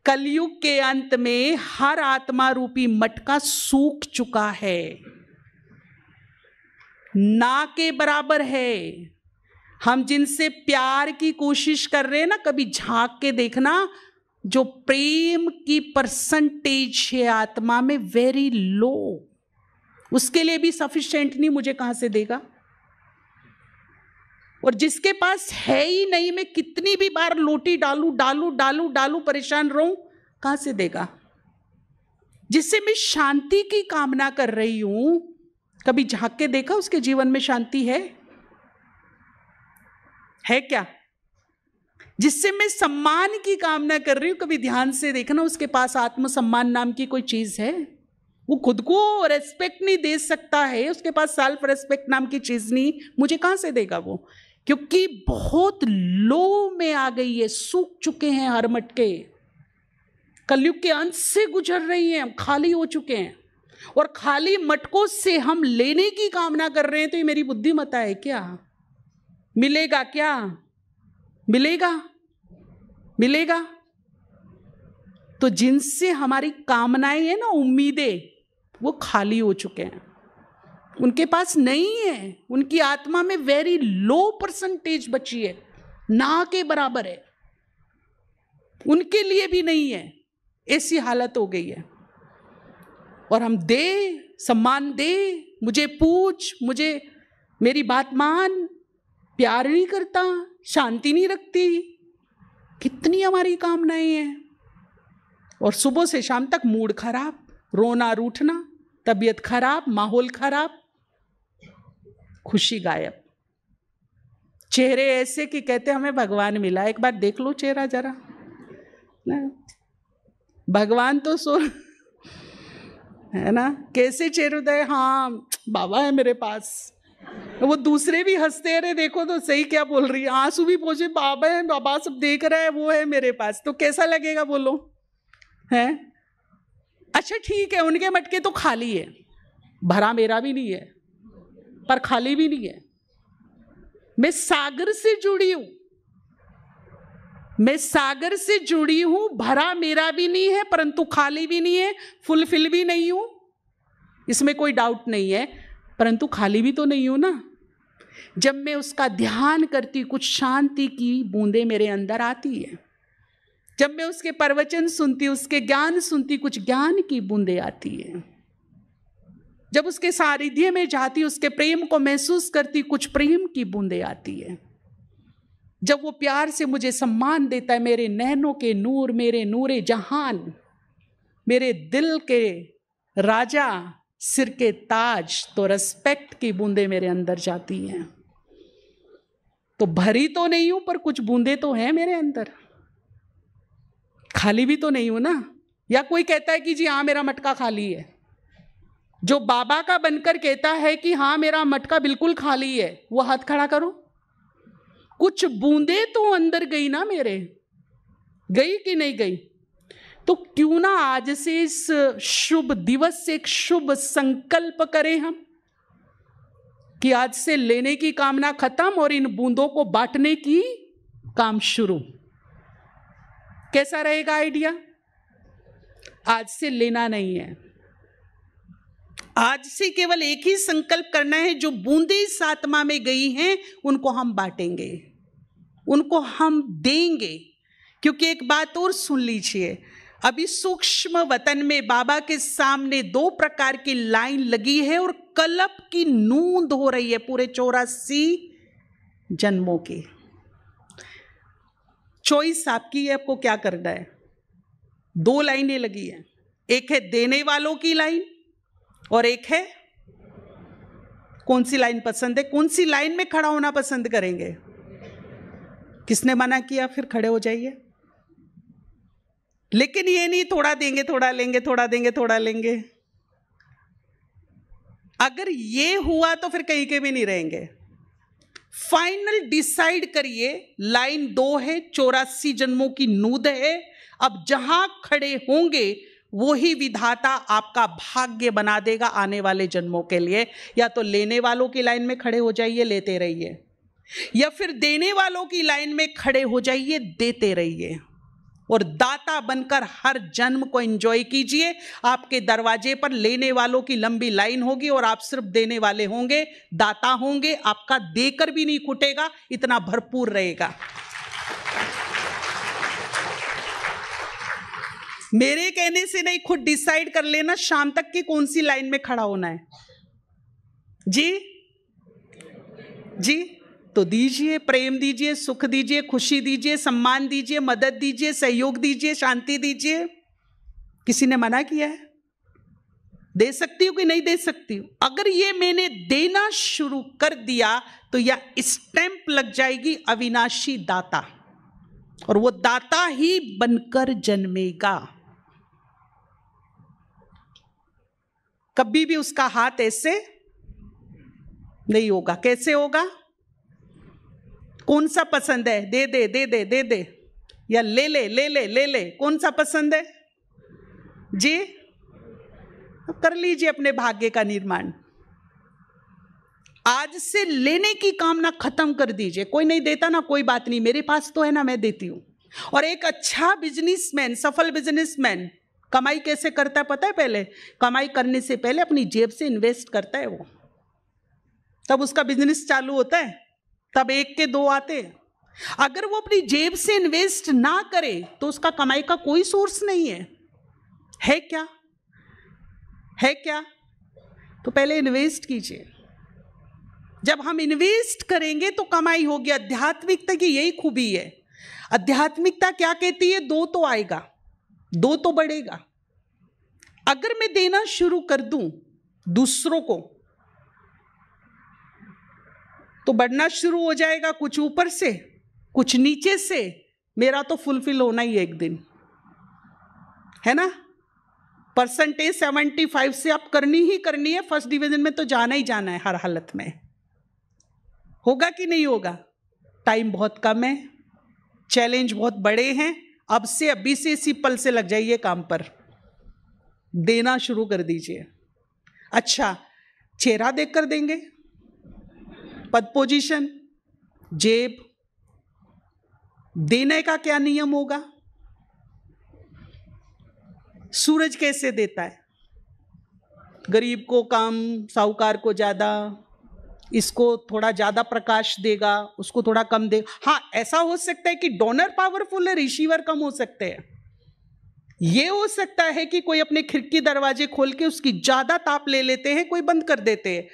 Speaker 1: कलयुग के अंत में हर आत्मा रूपी मटका सूख चुका है, ना के बराबर है। हम जिनसे प्यार की कोशिश कर रहे हैं ना, कभी झांक के देखना, जो प्रेम की परसेंटेज है आत्मा में वेरी लो। उसके लिए भी सफिशिएंट नहीं, मुझे कहां से देगा? और जिसके पास है ही नहीं, मैं कितनी भी बार लोटी डालू डालू डालू डालू, परेशान रहूं, कहां से देगा? जिससे मैं शांति की कामना कर रही हूं, कभी झांक के देखा उसके जीवन में शांति है क्या? जिससे मैं सम्मान की कामना कर रही हूं, कभी ध्यान से देखना उसके पास आत्मसम्मान नाम की कोई चीज है? वो खुद को रेस्पेक्ट नहीं दे सकता है, उसके पास सेल्फ रेस्पेक्ट नाम की चीज नहीं, मुझे कहां से देगा वो? क्योंकि बहुत लो में आ गई है, सूख चुके हैं हर मटके। कलयुग के अंत से गुजर रही हैं, खाली हो चुके हैं, और खाली मटकों से हम लेने की कामना कर रहे हैं। तो ये मेरी बुद्धिमत्ता है क्या? मिलेगा क्या? मिलेगा? मिलेगा? तो जिनसे हमारी कामनाएं हैं ना, उम्मीदें, वो खाली हो चुके हैं, उनके पास नहीं है। उनकी आत्मा में वेरी लो परसेंटेज बची है, ना के बराबर है, उनके लिए भी नहीं है। ऐसी हालत हो गई है। और हम दे, सम्मान दे, मुझे पूछ, मुझे मेरी बात मान, प्यार नहीं करता, शांति नहीं रखती, कितनी हमारी कामनाएं हैं। और सुबह से शाम तक मूड खराब, रोना रूठना, तबीयत खराब, माहौल खराब, खुशी गायब, चेहरे ऐसे कि कहते हमें भगवान मिला। एक बार देख लो चेहरा जरा, भगवान तो सो है ना, कैसे चेहरे होता है, हाँ बाबा है मेरे पास। वो दूसरे भी हंसते, अरे देखो तो सही क्या बोल रही है, आंसू भी पहुंचे, बाबा है, बाबा सब देख रहा है, वो है मेरे पास, तो कैसा लगेगा बोलो? है अच्छा ठीक है, उनके मटके तो खाली है, भरा मेरा भी नहीं है, पर खाली भी नहीं है। मैं सागर से जुड़ी हूं, मैं सागर से जुड़ी हूं, भरा मेरा भी नहीं है, परंतु खाली भी नहीं है, फुलफिल भी नहीं हूं, इसमें कोई डाउट नहीं है, परंतु खाली भी तो नहीं हूं ना। जब मैं उसका ध्यान करती, कुछ शांति की बूंदें मेरे अंदर आती है। जब मैं उसके प्रवचन सुनती, उसके ज्ञान सुनती, कुछ ज्ञान की बूंदें आती है। जब उसके सानिध्य में जाती, उसके प्रेम को महसूस करती, कुछ प्रेम की बूंदें आती है। जब वो प्यार से मुझे सम्मान देता है, मेरे नैनों के नूर, मेरे नूरे जहान, मेरे दिल के राजा, सिर के ताज, तो रिस्पेक्ट की बूंदें मेरे अंदर जाती हैं। तो भरी तो नहीं हूं, पर कुछ बूंदें तो हैं मेरे अंदर, खाली भी तो नहीं हूं ना। या कोई कहता है कि जी हाँ मेरा मटका खाली है। जो बाबा का बनकर कहता है कि हाँ मेरा मटका बिल्कुल खाली है, वो हाथ खड़ा करो। कुछ बूंदे तो अंदर गई ना मेरे, गई कि नहीं गई? तो क्यों ना आज से इस शुभ दिवस से एक शुभ संकल्प करें हम कि आज से लेने की कामना खत्म और इन बूंदों को बांटने की काम शुरू। कैसा रहेगा आइडिया? आज से लेना नहीं है, आज से केवल एक ही संकल्प करना है, जो बूंदे इस आत्मा में गई हैं उनको हम बांटेंगे, उनको हम देंगे। क्योंकि एक बात और सुन लीजिए, अभी सूक्ष्म वतन में बाबा के सामने 2 प्रकार की लाइन लगी है और कलप की नूंद हो रही है पूरे 84 जन्मों की। चॉइस आपकी है, आपको क्या करना है। 2 लाइनें लगी हैं, एक है देने वालों की लाइन और एक है, कौन सी लाइन पसंद है? कौन सी लाइन में खड़ा होना पसंद करेंगे? किसने मना किया? फिर खड़े हो जाइए। लेकिन ये नहीं थोड़ा देंगे थोड़ा लेंगे, थोड़ा देंगे थोड़ा लेंगे। अगर ये हुआ तो फिर कहीं के भी नहीं रहेंगे। फाइनल डिसाइड करिए, लाइन 2 है, 84 जन्मों की नूद है। अब जहां खड़े होंगे वो ही विधाता आपका भाग्य बना देगा आने वाले जन्मों के लिए। या तो लेने वालों की लाइन में खड़े हो जाइए, लेते रहिए, या फिर देने वालों की लाइन में खड़े हो जाइए, देते रहिए। और दाता बनकर हर जन्म को एंजॉय कीजिए। आपके दरवाजे पर लेने वालों की लंबी लाइन होगी और आप सिर्फ देने वाले होंगे, दाता होंगे। आपका देकर भी नहीं खुटेगा, इतना भरपूर रहेगा। मेरे कहने से नहीं, खुद डिसाइड कर लेना शाम तक की कौन सी लाइन में खड़ा होना है। जी जी, तो दीजिए, प्रेम दीजिए, सुख दीजिए, खुशी दीजिए, सम्मान दीजिए, मदद दीजिए, सहयोग दीजिए, शांति दीजिए। किसी ने मना किया है? दे सकती हूं कि नहीं दे सकती हूं? अगर ये मैंने देना शुरू कर दिया तो यह स्टैंप लग जाएगी अविनाशी दाता, और वो दाता ही बनकर जन्मेगा। कभी भी उसका हाथ ऐसे नहीं होगा। कैसे होगा? कौन सा पसंद है? दे दे दे दे दे दे, या ले ले ले ले ले ले, कौन सा पसंद है जी? कर लीजिए अपने भाग्य का निर्माण। आज से लेने की कामना खत्म कर दीजिए। कोई नहीं देता ना, कोई बात नहीं, मेरे पास तो है ना, मैं देती हूं। और एक अच्छा बिजनेसमैन, सफल बिजनेसमैन कमाई कैसे करता है पता है? पहले कमाई करने से पहले अपनी जेब से इन्वेस्ट करता है वो, तब उसका बिजनेस चालू होता है, तब 1 के 2 आते हैं। अगर वो अपनी जेब से इन्वेस्ट ना करे तो उसका कमाई का कोई सोर्स नहीं है। है क्या? है क्या? तो पहले इन्वेस्ट कीजिए। जब हम इन्वेस्ट करेंगे तो कमाई होगी। आध्यात्मिकता की यही खूबी है। आध्यात्मिकता क्या कहती है? 2 तो आएगा, 2 तो बढ़ेगा। अगर मैं देना शुरू कर दूं दूसरों को तो बढ़ना शुरू हो जाएगा, कुछ ऊपर से कुछ नीचे से। मेरा तो फुलफिल होना ही एक दिन है ना। परसेंटेज 75 से आप करनी ही करनी है। फर्स्ट डिवीजन में तो जाना ही जाना है हर हालत में। होगा कि नहीं होगा? टाइम बहुत कम है, चैलेंज बहुत बड़े हैं। अब से अभी से इसी पल से लग जाइए काम पर, देना शुरू कर दीजिए। अच्छा, चेहरा देखकर देंगे, पद पोजीशन, जेब, देने का क्या नियम होगा? सूरज कैसे देता है? गरीब को कम, साहूकार को ज्यादा, इसको थोड़ा ज्यादा प्रकाश देगा, उसको थोड़ा कम देगा। हाँ, ऐसा हो सकता है कि डोनर पावरफुल है, रिसीवर कम हो सकते हैं। ये हो सकता है कि कोई अपने खिड़की दरवाजे खोल के उसकी ज्यादा ताप ले लेते हैं, कोई बंद कर देते हैं।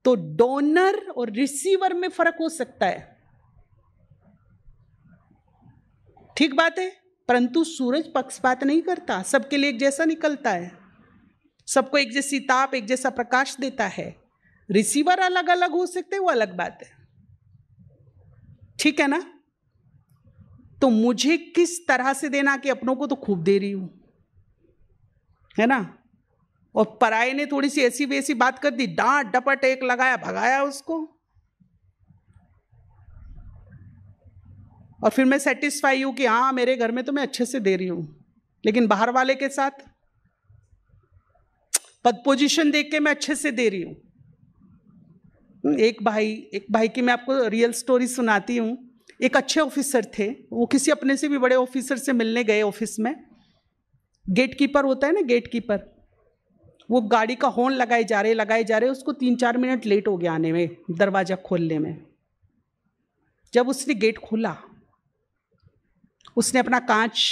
Speaker 1: तो डोनर और रिसीवर में फर्क हो सकता है, ठीक बात है। परंतु सूरज पक्षपात नहीं करता, सबके लिए एक जैसा निकलता है, सबको एक जैसी ताप, एक जैसा प्रकाश देता है। रिसीवर अलग अलग हो सकते हैं, वो अलग बात है, ठीक है ना। तो मुझे किस तरह से देना कि अपनों को तो खूब दे रही हूं, है ना, और पराये ने थोड़ी सी ऐसी वैसी बात कर दी, डांट डपट एक लगाया, भगाया उसको, और फिर मैं सेटिस्फाई हूं कि हाँ मेरे घर में तो मैं अच्छे से दे रही हूं, लेकिन बाहर वाले के साथ पद पोजीशन देख के मैं अच्छे से दे रही हूं। एक भाई की मैं आपको रियल स्टोरी सुनाती हूं। एक अच्छे ऑफिसर थे, वो किसी अपने से भी बड़े ऑफिसर से मिलने गए ऑफिस में। गेट कीपर होता है ना, गेट कीपर, वो गाड़ी का हॉर्न लगाए जा रहे, उसको 3-4 मिनट लेट हो गया आने में, दरवाजा खोलने में। जब उसने गेट खोला, उसने अपना कांच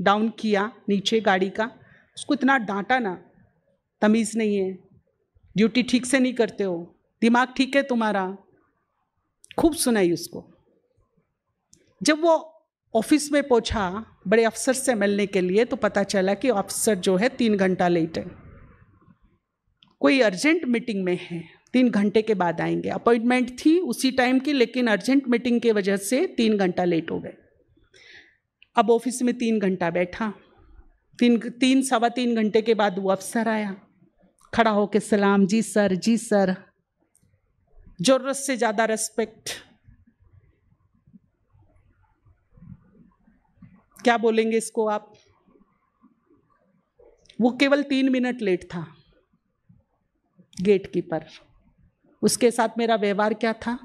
Speaker 1: डाउन किया नीचे गाड़ी का, उसको इतना डांटा ना, तमीज नहीं है, ड्यूटी ठीक से नहीं करते हो, दिमाग ठीक है तुम्हारा, खूब सुनाई उसको। जब वो ऑफिस में पहुंचा बड़े अफसर से मिलने के लिए, तो पता चला कि अफसर जो है 3 घंटा लेट है, कोई अर्जेंट मीटिंग में है, 3 घंटे के बाद आएंगे। अपॉइंटमेंट थी उसी टाइम की, लेकिन अर्जेंट मीटिंग की वजह से 3 घंटा लेट हो गए। अब ऑफिस में 3 घंटा बैठा, 3-3 घंटे के बाद वो अफसर आया, खड़ा होके सलाम, जी सर, जी सर, जरूरत से ज्यादा रेस्पेक्ट। क्या बोलेंगे इसको आप? वो केवल 3 मिनट लेट था, गेट कीपर। उसके साथ मेरा व्यवहार क्या था?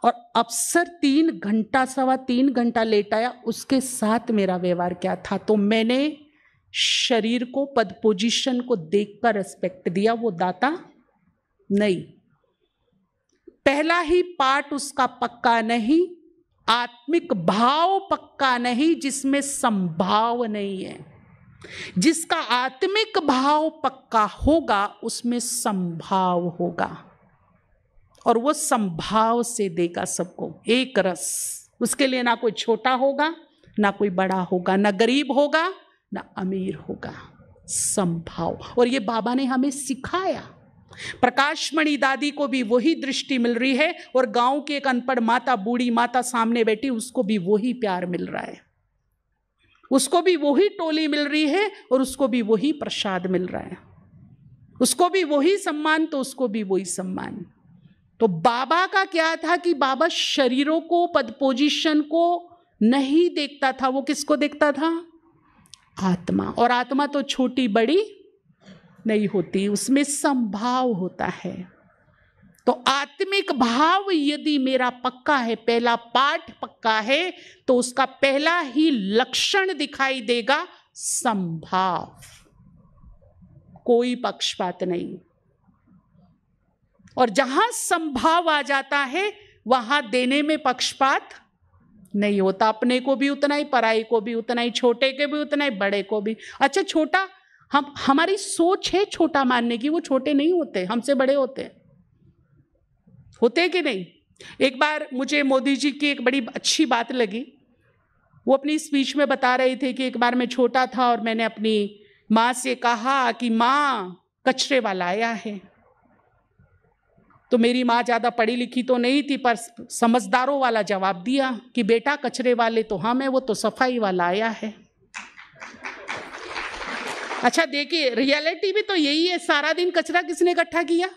Speaker 1: और अफसर 3 घंटा, 3.25 घंटा लेट आया, उसके साथ मेरा व्यवहार क्या था? तो मैंने शरीर को, पद पोजीशन को देखकर रेस्पेक्ट दिया, वो दाता नहीं। पहला ही पार्ट उसका पक्का नहीं, आत्मिक भाव पक्का नहीं, जिसमें संभाव नहीं है। जिसका आत्मिक भाव पक्का होगा उसमें संभाव होगा, और वो संभाव से देगा सबको एक रस। उसके लिए ना कोई छोटा होगा, ना कोई बड़ा होगा, ना गरीब होगा, ना अमीर होगा, संभाव। और ये बाबा ने हमें सिखाया। प्रकाशमणि दादी को भी वही दृष्टि मिल रही है, और गांव की एक अनपढ़ माता, बूढ़ी माता सामने बैठी, उसको भी वही प्यार मिल रहा है, उसको भी वही टोली मिल रही है, और उसको भी वही प्रसाद मिल रहा है, उसको भी वही सम्मान, तो उसको भी वही सम्मान। तो बाबा का क्या था कि बाबा शरीरों को, पद पोजीशन को नहीं देखता था, वो किसको देखता था? आत्मा। और आत्मा तो छोटी बड़ी नहीं होती, उसमें संभाव होता है। तो आत्मिक भाव यदि मेरा पक्का है, पहला पाठ पक्का है, तो उसका पहला ही लक्षण दिखाई देगा संभाव, कोई पक्षपात नहीं। और जहां संभाव आ जाता है वहां देने में पक्षपात नहीं होता, अपने को भी उतना ही, पराई को भी उतना ही, छोटे के भी उतना ही, बड़े को भी। अच्छा, छोटा, हमारी सोच है छोटा मानने की, वो छोटे नहीं होते, हमसे बड़े होते कि नहीं। एक बार मुझे मोदी जी की एक बड़ी अच्छी बात लगी, वो अपनी स्पीच में बता रहे थे कि एक बार मैं छोटा था और मैंने अपनी माँ से कहा कि माँ कचरे वाला आया है। तो मेरी माँ ज़्यादा पढ़ी लिखी तो नहीं थी, पर समझदारों वाला जवाब दिया कि बेटा कचरे वाले तो हम हैं, वो तो सफाई वाला आया है। अच्छा देखिए, रियलिटी भी तो यही है, सारा दिन कचरा किसने इकट्ठा किया?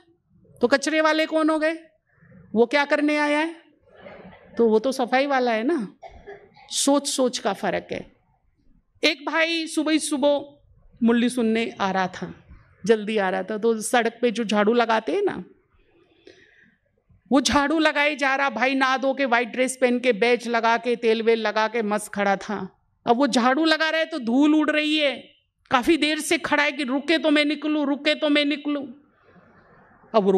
Speaker 1: तो कचरे वाले कौन हो गए? वो क्या करने आया है? तो वो तो सफाई वाला है ना। सोच का फर्क है। एक भाई सुबह सुबह मुरली सुनने आ रहा था, जल्दी आ रहा था, तो सड़क पे जो झाड़ू लगाते हैं ना, वो झाड़ू लगाए जा रहा। भाई नहा धो के, व्हाइट ड्रेस पहन के, बैच लगा के, तेल वेल लगा के मस्त खड़ा था। अब वो झाड़ू लगा रहा है तो धूल उड़ रही है, काफी देर से खड़ा है कि रुके तो मैं निकलूं, रुके तो मैं निकलूं। अब वो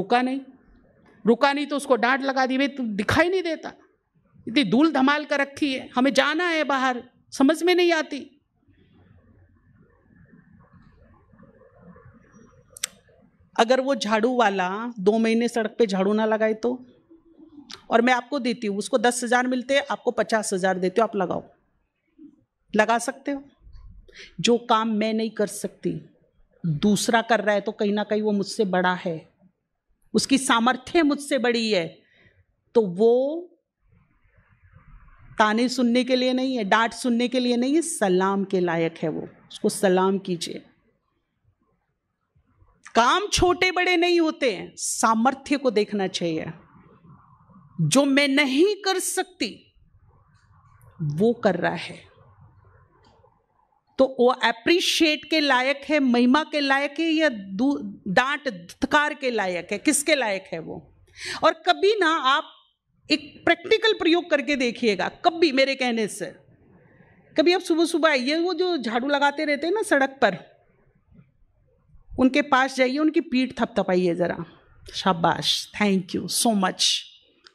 Speaker 1: रुका नहीं तो उसको डांट लगा दी, भाई तू दिखाई नहीं देता, इतनी धूल धमाल कर रखी है, हमें जाना है बाहर, समझ में नहीं आती। अगर वो झाड़ू वाला 2 महीने सड़क पे झाड़ू ना लगाए तो, और मैं आपको देती हूँ, उसको 10,000 मिलते हैं, आपको 50,000 देते हो, आप लगाओ, लगा सकते हो? जो काम मैं नहीं कर सकती दूसरा कर रहा है तो कहीं ना कहीं वो मुझसे बड़ा है, उसकी सामर्थ्य मुझसे बड़ी है, तो वो ताने सुनने के लिए नहीं है, डांट सुनने के लिए नहीं है, सलाम के लायक है वो, उसको सलाम कीजिए। काम छोटे बड़े नहीं होते हैं, सामर्थ्य को देखना चाहिए। जो मैं नहीं कर सकती वो कर रहा है, तो वो एप्रिशिएट के लायक है, महिमा के लायक है, या डांट धत्कार के लायक है? किसके लायक है वो? और कभी ना आप एक प्रैक्टिकल प्रयोग करके देखिएगा, कभी मेरे कहने से, कभी आप सुबह सुबह आइए, वो जो झाड़ू लगाते रहते हैं ना सड़क पर, उनके पास जाइए, उनकी पीठ थपथपाइए जरा, शाबाश, थैंक यू सो मच,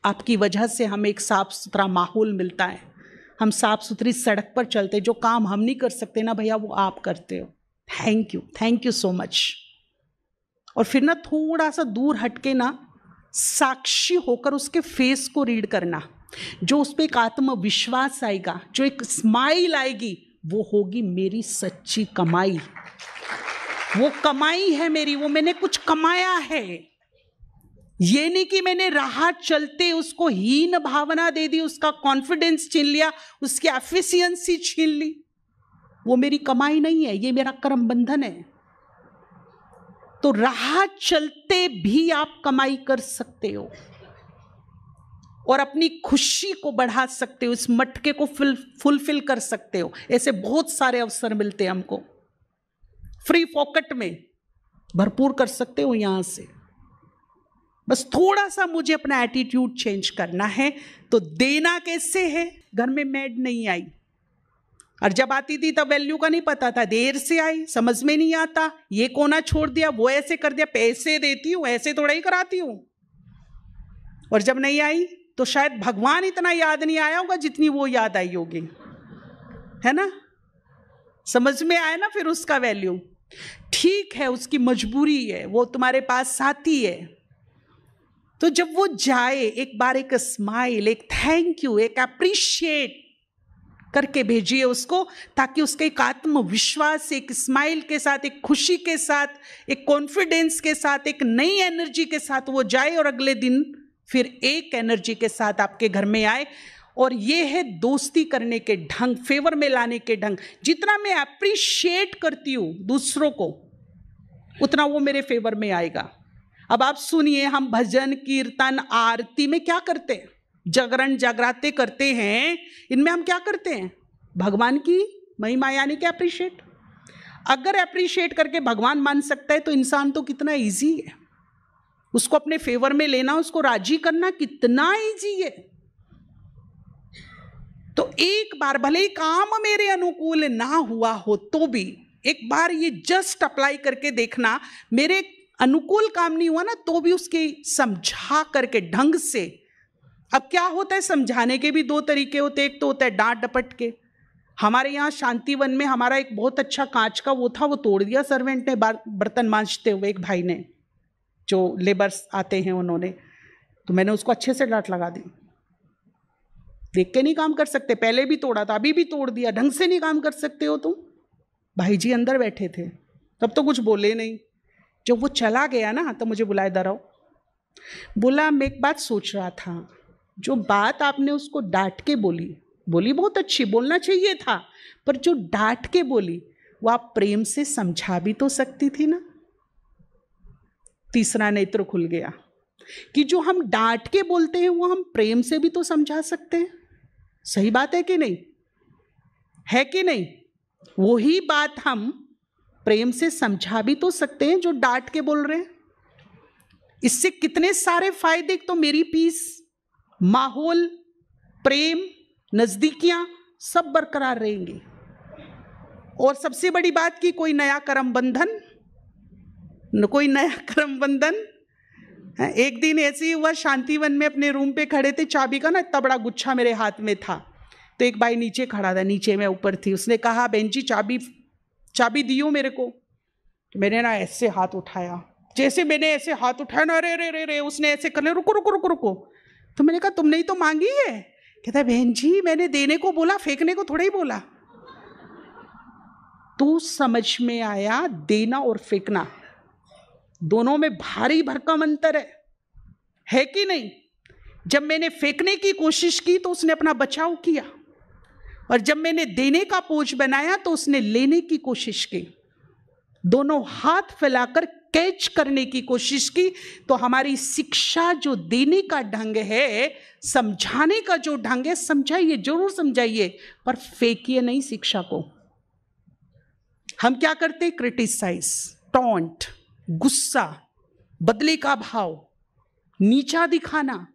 Speaker 1: आपकी वजह से हमें एक साफ सुथरा माहौल मिलता है, हम साफ सुथरी सड़क पर चलते, जो काम हम नहीं कर सकते ना भैया वो आप करते हो, थैंक यू सो मच। और फिर ना थोड़ा सा दूर हटके ना साक्षी होकर उसके फेस को रीड करना, जो उस पर एक आत्मविश्वास आएगा, जो एक स्माइल आएगी, वो होगी मेरी सच्ची कमाई, वो कमाई है मेरी, वो मैंने कुछ कमाया है। ये नहीं कि मैंने राह चलते उसको हीन भावना दे दी, उसका कॉन्फिडेंस छीन लिया, उसकी एफिशिएंसी छीन ली, वो मेरी कमाई नहीं है, ये मेरा कर्म बंधन है। तो राह चलते भी आप कमाई कर सकते हो और अपनी खुशी को बढ़ा सकते हो, इस मटके को फुलफिल कर सकते हो। ऐसे बहुत सारे अवसर मिलते हैं हमको, फ्री पॉकेट में भरपूर कर सकते हो यहां से। बस थोड़ा सा मुझे अपना एटीट्यूड चेंज करना है। तो देना कैसे है? घर में मेड नहीं आई, और जब आती थी तब वैल्यू का नहीं पता था, देर से आई, समझ में नहीं आता, ये कोना छोड़ दिया, वो ऐसे कर दिया, पैसे देती हूँ ऐसे थोड़ा ही कराती हूँ। और जब नहीं आई तो शायद भगवान इतना याद नहीं आया होगा जितनी वो याद आई होगी, है ना? समझ में आया ना फिर उसका वैल्यू। ठीक है, उसकी मजबूरी है, वो तुम्हारे पास साथी है, तो जब वो जाए एक बार एक स्माइल, एक थैंक यू, एक अप्रिशिएट करके भेजिए उसको, ताकि उसका एक आत्मविश्वास, एक स्माइल के साथ, एक खुशी के साथ, एक कॉन्फिडेंस के साथ, एक नई एनर्जी के साथ वो जाए और अगले दिन फिर एक एनर्जी के साथ आपके घर में आए। और ये है दोस्ती करने के ढंग, फेवर में लाने के ढंग। जितना मैं अप्रिशिएट करती हूँ दूसरों को, उतना वो मेरे फेवर में आएगा। अब आप सुनिए, हम भजन कीर्तन आरती में क्या करते हैं? जागरण जागराते करते हैं, इनमें हम क्या करते हैं? भगवान की महिमा, यानी कि अप्रिशिएट। अगर अप्रिशिएट करके भगवान मान सकता है तो इंसान तो कितना इजी है, उसको अपने फेवर में लेना, उसको राजी करना कितना इजी है। तो एक बार भले ही काम मेरे अनुकूल ना हुआ हो तो भी एक बार ये जस्ट अप्लाई करके देखना, मेरे अनुकूल काम नहीं हुआ ना तो भी उसके समझा करके ढंग से। अब क्या होता है, समझाने के भी दो तरीके होते हैं। एक तो होता है डांट डपट के। हमारे यहाँ शांतिवन में हमारा एक बहुत अच्छा कांच का वो था, वो तोड़ दिया सर्वेंट ने बर्तन मांजते हुए, एक भाई ने, जो लेबर्स आते हैं उन्होंने। तो मैंने उसको अच्छे से डांट लगा दी, देख के नहीं काम कर सकते, पहले भी तोड़ा था अभी भी तोड़ दिया, ढंग से नहीं काम कर सकते हो तुम। भाई जी अंदर बैठे थे, तब तो कुछ बोले नहीं। जब वो चला गया ना तो मुझे बुलाए, इधर आओ। बोला मैं एक बात सोच रहा था, जो बात आपने उसको डांट के बोली बहुत अच्छी, बोलना चाहिए था, पर जो डांट के बोली वो आप प्रेम से समझा भी तो सकती थी ना। तीसरा नेत्र खुल गया कि जो हम डांट के बोलते हैं वो हम प्रेम से भी तो समझा सकते हैं। सही बात है कि नहीं? है कि नहीं? वही बात हम प्रेम से समझा भी तो सकते हैं जो डांट के बोल रहे हैं। इससे कितने सारे फायदे, एक तो मेरी पीस, माहौल, प्रेम, नजदीकियां सब बरकरार रहेंगी। और सबसे बड़ी बात की कोई नया कर्म बंधन, कोई नया कर्म बंधन। एक दिन ऐसे ही हुआ, शांतिवन में अपने रूम पे खड़े थे, चाबी का ना इतना बड़ा गुच्छा मेरे हाथ में था, तो एक भाई नीचे खड़ा था, नीचे मैं ऊपर थी। उसने कहा बहन जी चाबी दियो मेरे को। तो मैंने ना ऐसे हाथ उठाया, जैसे मैंने ऐसे हाथ उठाया ना, अरे रे रे रे, उसने ऐसे कर लिया, रुको रुको रुको रुको। तो मैंने कहा तुमने ही तो मांगी है। कहता है बहन जी मैंने देने को बोला, फेंकने को थोड़ा ही बोला। तो समझ में आया देना और फेंकना दोनों में भारी भरकम अंतर है कि नहीं। जब मैंने फेंकने की कोशिश की तो उसने अपना बचाव किया, और जब मैंने देने का पोज बनाया तो उसने लेने की कोशिश की। दोनों हाथ फैलाकर कैच करने की कोशिश की। तो हमारी शिक्षा जो देने का ढंग है, समझाने का जो ढंग है, समझाइए, जरूर समझाइए, पर फेंकिए नहीं शिक्षा को। हम क्या करते, क्रिटिसाइज, टॉन्ट, गुस्सा, बदले का भाव, नीचा दिखाना,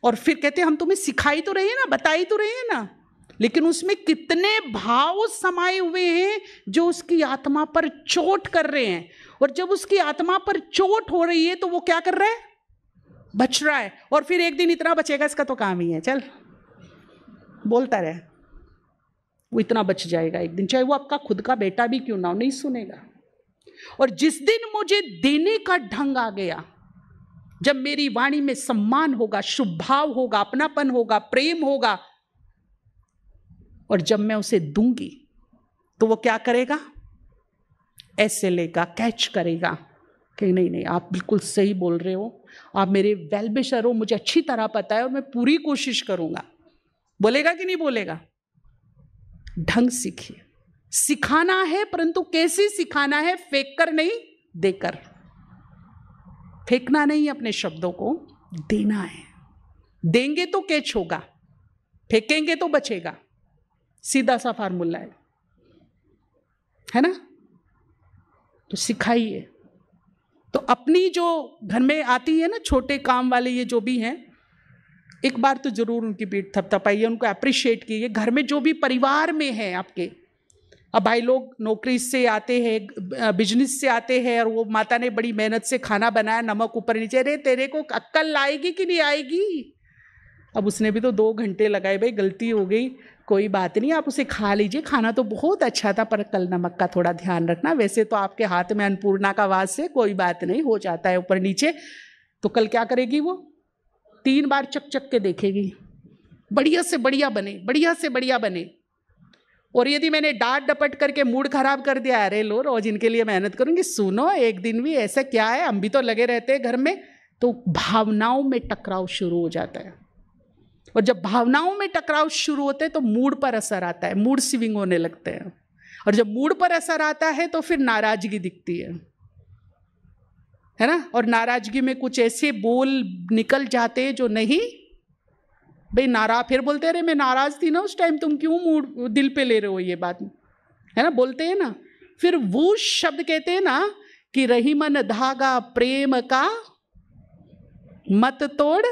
Speaker 1: और फिर कहते हम तुम्हें सिखाई तो रहे हैं ना, बताई तो रहे हैं ना, लेकिन उसमें कितने भाव समाये हुए हैं जो उसकी आत्मा पर चोट कर रहे हैं। और जब उसकी आत्मा पर चोट हो रही है तो वो क्या कर रहा है, बच रहा है। और फिर एक दिन इतना बचेगा, इसका तो काम ही है, चल बोलता रहे, वो इतना बच जाएगा एक दिन, चाहे वो आपका खुद का बेटा भी क्यों ना हो, नहीं सुनेगा। और जिस दिन मुझे देने का ढंग आ गया, जब मेरी वाणी में सम्मान होगा, शुभ भाव होगा, अपनापन होगा, प्रेम होगा, और जब मैं उसे दूंगी तो वो क्या करेगा, ऐसे लेगा, कैच करेगा कि नहीं नहीं आप बिल्कुल सही बोल रहे हो, आप मेरे वेल विशर हो, मुझे अच्छी तरह पता है और मैं पूरी कोशिश करूंगा। बोलेगा कि नहीं बोलेगा। ढंग सीखिए, सिखाना है, परंतु कैसे सिखाना है, फेंक कर नहीं, देकर। फेंकना नहीं अपने शब्दों को, देना है। देंगे तो कैच होगा, फेंकेंगे तो बचेगा, सीधा सा फार्मूला है ना। तो सिखाइए। तो अपनी जो घर में आती है ना छोटे काम वाले, ये जो भी हैं, एक बार तो जरूर उनकी पीठ थपथपाइए, उनको अप्रिशिएट कीजिए। घर में जो भी परिवार में है आपके, अब भाई लोग नौकरी से आते हैं, बिजनेस से आते हैं, और वो माता ने बड़ी मेहनत से खाना बनाया, नमक ऊपर नीचे, अरे तेरे को अक्ल आएगी कि नहीं आएगी। अब उसने भी तो 2 घंटे लगाए, भाई गलती हो गई, कोई बात नहीं, आप उसे खा लीजिए, खाना तो बहुत अच्छा था, पर कल नमक का थोड़ा ध्यान रखना, वैसे तो आपके हाथ में अन्नपूर्णा का वास है, कोई बात नहीं, हो जाता है ऊपर नीचे। तो कल क्या करेगी वो, 3 बार चक चक के देखेगी, बढ़िया से बढ़िया बने, बढ़िया से बढ़िया बने। और यदि मैंने डांट डपट करके मूड खराब कर दिया, अरे लो रोज इनके लिए मेहनत करूंगी, सुनो एक दिन भी ऐसा क्या है, हम भी तो लगे रहते हैं घर में। तो भावनाओं में टकराव शुरू हो जाता है, और जब भावनाओं में टकराव शुरू होते हैं तो मूड पर असर आता है, मूड स्विंग होने लगते हैं, और जब मूड पर असर आता है तो फिर नाराजगी दिखती है ना। और नाराजगी में कुछ ऐसे बोल निकल जाते हैं जो नहीं, भाई नाराज, फिर बोलते रहे मैं नाराज थी ना उस टाइम, तुम क्यों मूड दिल पे ले रहे हो ये बात, है ना, बोलते हैं ना। फिर वो शब्द कहते हैं ना कि रही मन धागा प्रेम का मत तोड़,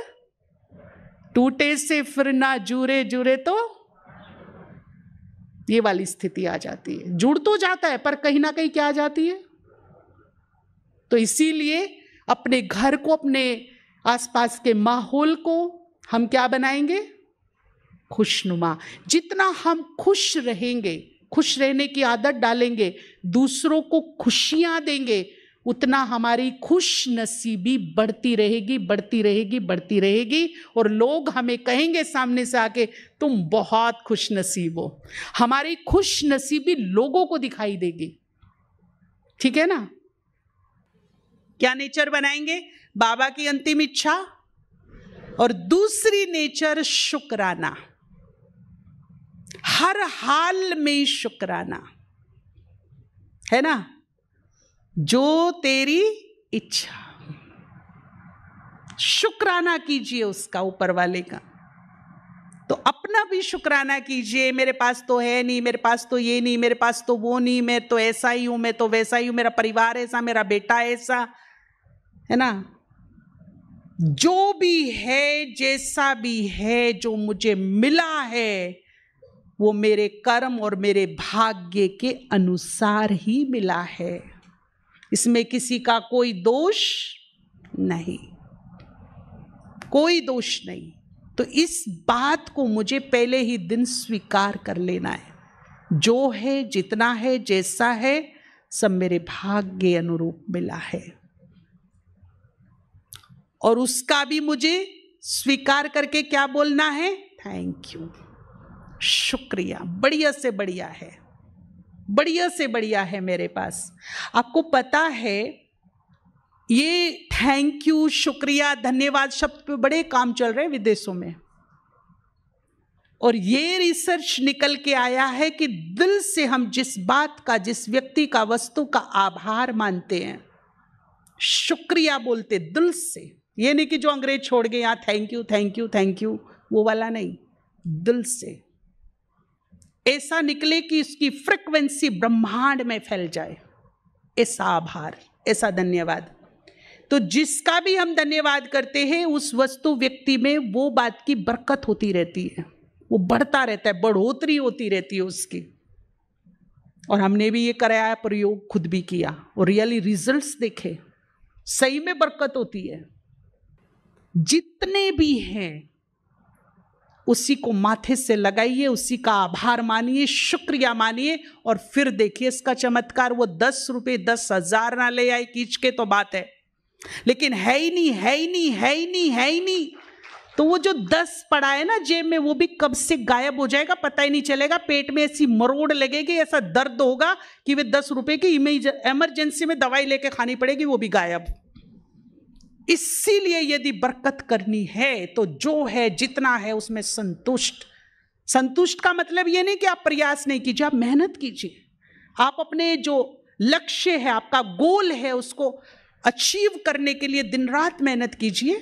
Speaker 1: टूटे से फिर ना जुरे जुरे, तो ये वाली स्थिति आ जाती है। जुड़ तो जाता है पर कहीं ना कहीं क्या आ जाती है। तो इसीलिए अपने घर को, अपने आसपास के माहौल को हम क्या बनाएंगे, खुशनुमा। जितना हम खुश रहेंगे, खुश रहने की आदत डालेंगे, दूसरों को खुशियां देंगे, उतना हमारी खुश नसीबी बढ़ती रहेगी, बढ़ती रहेगी, बढ़ती रहेगी। और लोग हमें कहेंगे सामने से आके, तुम बहुत खुश नसीब हो। हमारी खुश नसीबी लोगों को दिखाई देगी, ठीक है ना। क्या नेचर बनाएंगे, बाबा की अंतिम इच्छा, और दूसरी नेचर शुक्राना, हर हाल में शुक्राना, है ना। जो तेरी इच्छा, शुक्राना कीजिए उसका, ऊपर वाले का। तो अपना भी शुक्राना कीजिए, मेरे पास तो है नहीं, मेरे पास तो ये नहीं, मेरे पास तो वो नहीं, मैं तो ऐसा ही हूं, मैं तो वैसा ही हूं, मेरा परिवार ऐसा, मेरा बेटा ऐसा, है ना। जो भी है, जैसा भी है, जो मुझे मिला है, वो मेरे कर्म और मेरे भाग्य के अनुसार ही मिला है, इसमें किसी का कोई दोष नहीं, कोई दोष नहीं। तो इस बात को मुझे पहले ही दिन स्वीकार कर लेना है, जो है, जितना है, जैसा है, सब मेरे भाग्य अनुरूप मिला है। और उसका भी मुझे स्वीकार करके क्या बोलना है? थैंक यू, शुक्रिया, बढ़िया से बढ़िया है, बढ़िया से बढ़िया है मेरे पास। आपको पता है ये थैंक यू, शुक्रिया, धन्यवाद शब्द पे बड़े काम चल रहे हैं विदेशों में, और ये रिसर्च निकल के आया है कि दिल से हम जिस बात का, जिस व्यक्ति का, वस्तु का आभार मानते हैं, शुक्रिया बोलते दिल से, ये नहीं कि जो अंग्रेज छोड़ गए यहां thank you thank you thank you, वो वाला नहीं, दिल से ऐसा निकले कि इसकी फ्रीक्वेंसी ब्रह्मांड में फैल जाए, ऐसा आभार, ऐसा धन्यवाद। तो जिसका भी हम धन्यवाद करते हैं उस वस्तु व्यक्ति में वो बात की बरकत होती रहती है, वो बढ़ता रहता है, बढ़ोतरी होती रहती है उसकी। और हमने भी ये कराया प्रयोग, खुद भी किया और रियली रिजल्ट्स देखे, सही में बरकत होती है। जितने भी हैं उसी को माथे से लगाइए, उसी का आभार मानिए, शुक्रिया मानिए, और फिर देखिए इसका चमत्कार। वो 10 रुपये 10,000 ना ले आए खींच के तो बात है, लेकिन है ही नहीं, है ही नहीं, है ही नहीं, है ही नहीं, तो वो जो 10 पड़ा है ना जेब में, वो भी कब से गायब हो जाएगा पता ही नहीं चलेगा। पेट में ऐसी मरोड़ लगेगी, ऐसा दर्द होगा कि वे 10 रुपए की इमरजेंसी में दवाई लेके खानी पड़ेगी, वो भी गायब। इसीलिए यदि बरकत करनी है तो जो है, जितना है उसमें संतुष्ट। संतुष्ट का मतलब ये नहीं कि आप प्रयास नहीं कीजिए, आप मेहनत कीजिए, आप अपने जो लक्ष्य है, आपका गोल है, उसको अचीव करने के लिए दिन रात मेहनत कीजिए,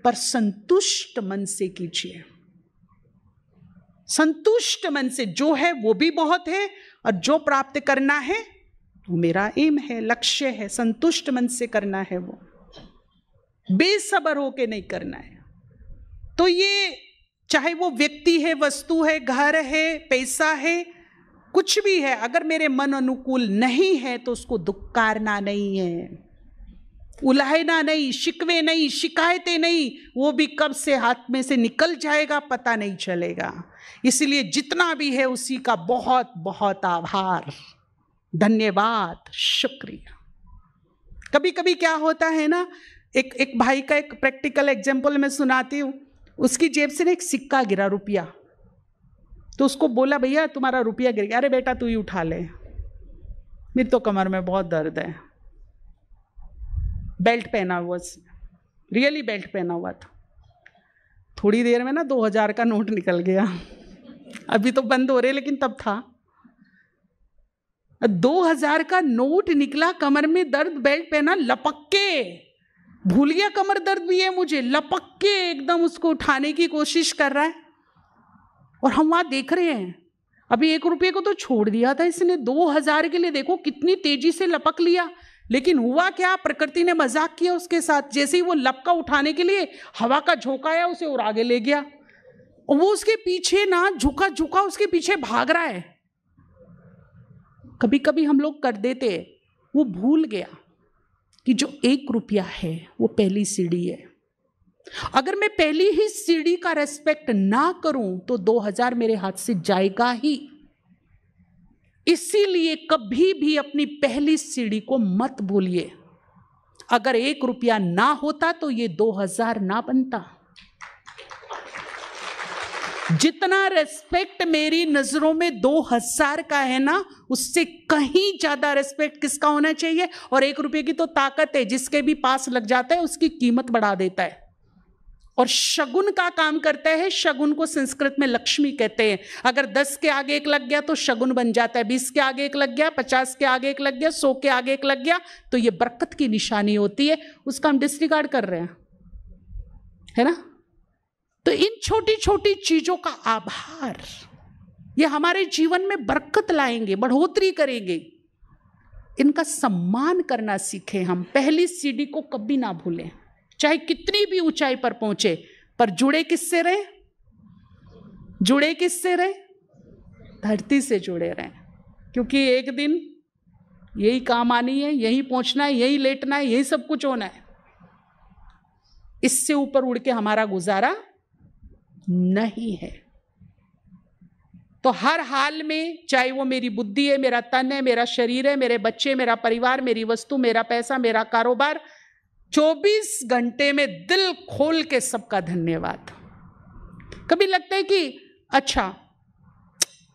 Speaker 1: पर संतुष्ट मन से कीजिए। संतुष्ट मन से, जो है वो भी बहुत है, और जो प्राप्त करना है वो मेरा एम है, लक्ष्य है, संतुष्ट मन से करना है, वो बेसब्र होके नहीं करना है। तो ये चाहे वो व्यक्ति है, वस्तु है, घर है, पैसा है, कुछ भी है, अगर मेरे मन अनुकूल नहीं है तो उसको दुक्कारना नहीं है, उलाहना नहीं, शिकवे नहीं, शिकायतें नहीं, वो भी कब से हाथ में से निकल जाएगा पता नहीं चलेगा। इसलिए जितना भी है उसी का बहुत बहुत आभार, धन्यवाद, शुक्रिया। कभी कभी क्या होता है ना, एक भाई का एक प्रैक्टिकल एग्जाम्पल मैं सुनाती हूँ। उसकी जेब से ना एक सिक्का गिरा, रुपया, तो उसको बोला भैया तुम्हारा रुपया गिर गया। अरे बेटा तू ही उठा ले, मेरी तो कमर में बहुत दर्द है। बेल्ट पहना हुआ, रियली बेल्ट पहना हुआ था। थोड़ी देर में ना 2000 का नोट निकल गया, अभी तो बंद हो रहे लेकिन तब था। 2000 का नोट निकला, कमर में दर्द, बेल्ट पहना, लपक के, भूल गया कमर दर्द भी है मुझे, लपक के एकदम उसको उठाने की कोशिश कर रहा है, और हम वहां देख रहे हैं। अभी 1 रुपये को तो छोड़ दिया था इसने, 2000 के लिए देखो कितनी तेजी से लपक लिया। लेकिन हुआ क्या, प्रकृति ने मजाक किया उसके साथ। जैसे ही वो लपका उठाने के लिए हवा का झोंका आया, उसे और आगे ले गया, और वो उसके पीछे ना झुका झुका उसके पीछे भाग रहा है। कभी कभी हम लोग कर देते, वो भूल गया कि जो 1 रुपया है वो पहली सीढ़ी है। अगर मैं पहली ही सीढ़ी का रेस्पेक्ट ना करूं तो 2000 मेरे हाथ से जाएगा ही। इसीलिए कभी भी अपनी पहली सीढ़ी को मत भूलिए। अगर 1 रुपया ना होता तो ये 2000 ना बनता। जितना रेस्पेक्ट मेरी नजरों में 2000 का है ना, उससे कहीं ज्यादा रेस्पेक्ट किसका होना चाहिए। और 1 रुपये की तो ताकत है, जिसके भी पास लग जाता है उसकी कीमत बढ़ा देता है, और शगुन का काम करता है। शगुन को संस्कृत में लक्ष्मी कहते हैं। अगर 10 के आगे 1 लग गया तो शगुन बन जाता है, 20 के आगे 1 लग गया, 50 के आगे 1 लग गया, 100 के आगे 1 लग गया, तो ये बरकत की निशानी होती है। उसका हम डिस्रिगार्ड कर रहे हैं, है ना। तो इन छोटी छोटी चीजों का आभार, ये हमारे जीवन में बरकत लाएंगे, बढ़ोतरी करेंगे। इनका सम्मान करना सीखें हम। पहली सीढ़ी को कभी ना भूलें, चाहे कितनी भी ऊंचाई पर पहुंचे, पर जुड़े किससे रहे? जुड़े किससे रहे? धरती से जुड़े रहें, क्योंकि एक दिन यही काम आनी है, यही पहुंचना है, यही लेटना है, यही सब कुछ होना है। इससे ऊपर उड़ के हमारा गुजारा नहीं है। तो हर हाल में, चाहे वो मेरी बुद्धि है, मेरा तन है, मेरा शरीर है, मेरे बच्चे, मेरा परिवार, मेरी वस्तु, मेरा पैसा, मेरा कारोबार, 24 घंटे में दिल खोल के सबका धन्यवाद। कभी लगता है कि अच्छा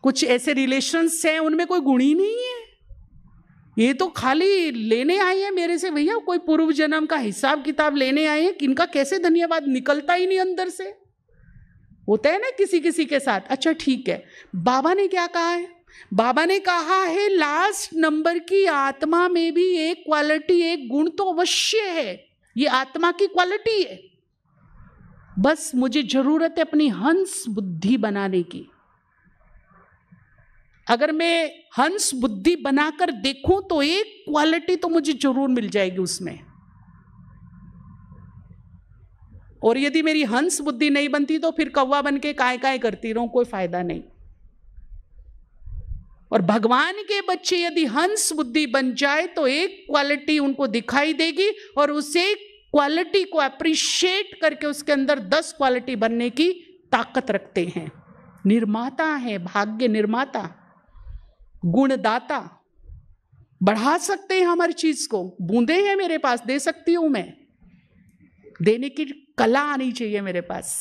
Speaker 1: कुछ ऐसे रिलेशंस हैं उनमें कोई गुण ही नहीं है, ये तो खाली लेने आए हैं मेरे से, भैया कोई पूर्व जन्म का हिसाब किताब लेने आए हैं, इनका कैसे धन्यवाद निकलता ही नहीं अंदर से। होता है ना किसी किसी के साथ। अच्छा ठीक है, बाबा ने क्या कहा है? बाबा ने कहा है लास्ट नंबर की आत्मा में भी एक क्वालिटी, एक गुण तो अवश्य है, ये आत्मा की क्वालिटी है। बस मुझे जरूरत है अपनी हंस बुद्धि बनाने की। अगर मैं हंस बुद्धि बनाकर देखूं तो एक क्वालिटी तो मुझे जरूर मिल जाएगी उसमें। और यदि मेरी हंस बुद्धि नहीं बनती तो फिर कौवा बन के काय काय करती रहूं, कोई फायदा नहीं। और भगवान के बच्चे यदि हंस बुद्धि बन जाए तो एक क्वालिटी उनको दिखाई देगी और उसे क्वालिटी को अप्रिशिएट करके उसके अंदर 10 क्वालिटी बनने की ताकत रखते हैं। निर्माता है, भाग्य निर्माता, गुणदाता, बढ़ा सकते हैं हमारी चीज को। बूंदे हैं मेरे पास, दे सकती हूं मैं, देने की कला आनी चाहिए मेरे पास,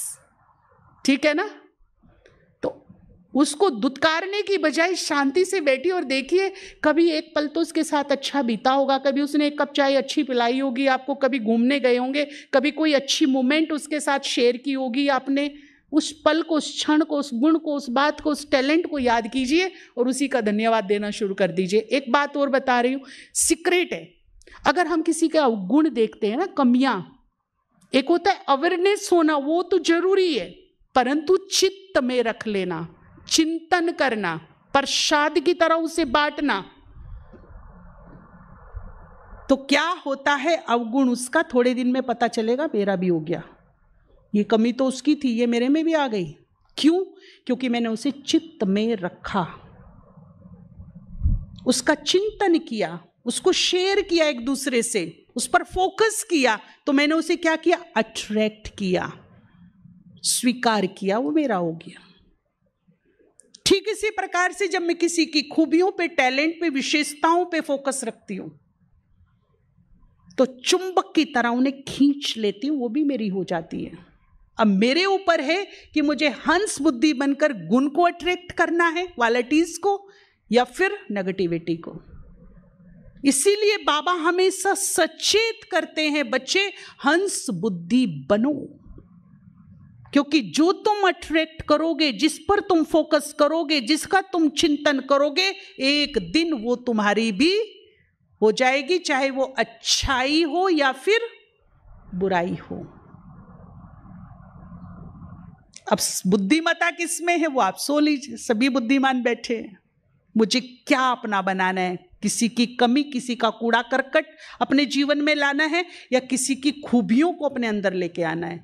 Speaker 1: ठीक है ना। तो उसको दुत्कारने की बजाय शांति से बैठी और देखिए, कभी एक पल तो उसके साथ अच्छा बीता होगा, कभी उसने एक कप चाय अच्छी पिलाई होगी आपको, कभी घूमने गए होंगे, कभी कोई अच्छी मोमेंट उसके साथ शेयर की होगी आपने। उस पल को, उस क्षण को, उस गुण को, उस बात को, उस टैलेंट को याद कीजिए और उसी का धन्यवाद देना शुरू कर दीजिए। एक बात और बता रही हूं, सीक्रेट है। अगर हम किसी का गुण देखते हैं ना, कमियां, एक होता है अवेयरनेस होना, वो तो जरूरी है, परंतु चित्त में रख लेना, चिंतन करना, प्रसाद की तरह उसे बांटना। तो क्या होता है, अवगुण उसका थोड़े दिन में पता चलेगा मेरा भी हो गया, ये कमी तो उसकी थी, ये मेरे में भी आ गई। क्यों? क्योंकि मैंने उसे चित्त में रखा, उसका चिंतन किया, उसको शेयर किया एक दूसरे से, उस पर फोकस किया, तो मैंने उसे क्या किया? अट्रैक्ट किया, स्वीकार किया, वो मेरा हो गया। ठीक इसी प्रकार से जब मैं किसी की खूबियों पे, टैलेंट पे, विशेषताओं पे फोकस रखती हूं तो चुंबक की तरह उन्हें खींच लेती हूं, वो भी मेरी हो जाती है। अब मेरे ऊपर है कि मुझे हंस बुद्धि बनकर गुण को अट्रैक्ट करना है, क्वालिटीज को, या फिर नेगेटिविटी को। इसीलिए बाबा हमेशा सचेत करते हैं, बच्चे हंस बुद्धि बनो, क्योंकि जो तुम अट्रैक्ट करोगे, जिस पर तुम फोकस करोगे, जिसका तुम चिंतन करोगे, एक दिन वो तुम्हारी भी हो जाएगी, चाहे वो अच्छाई हो या फिर बुराई हो। अब बुद्धिमता किसमें है वो आप सो लीजिए, सभी बुद्धिमान बैठे हैं। मुझे क्या अपना बनाना है? किसी की कमी, किसी का कूड़ा करकट अपने जीवन में लाना है या किसी की खूबियों को अपने अंदर लेके आना है?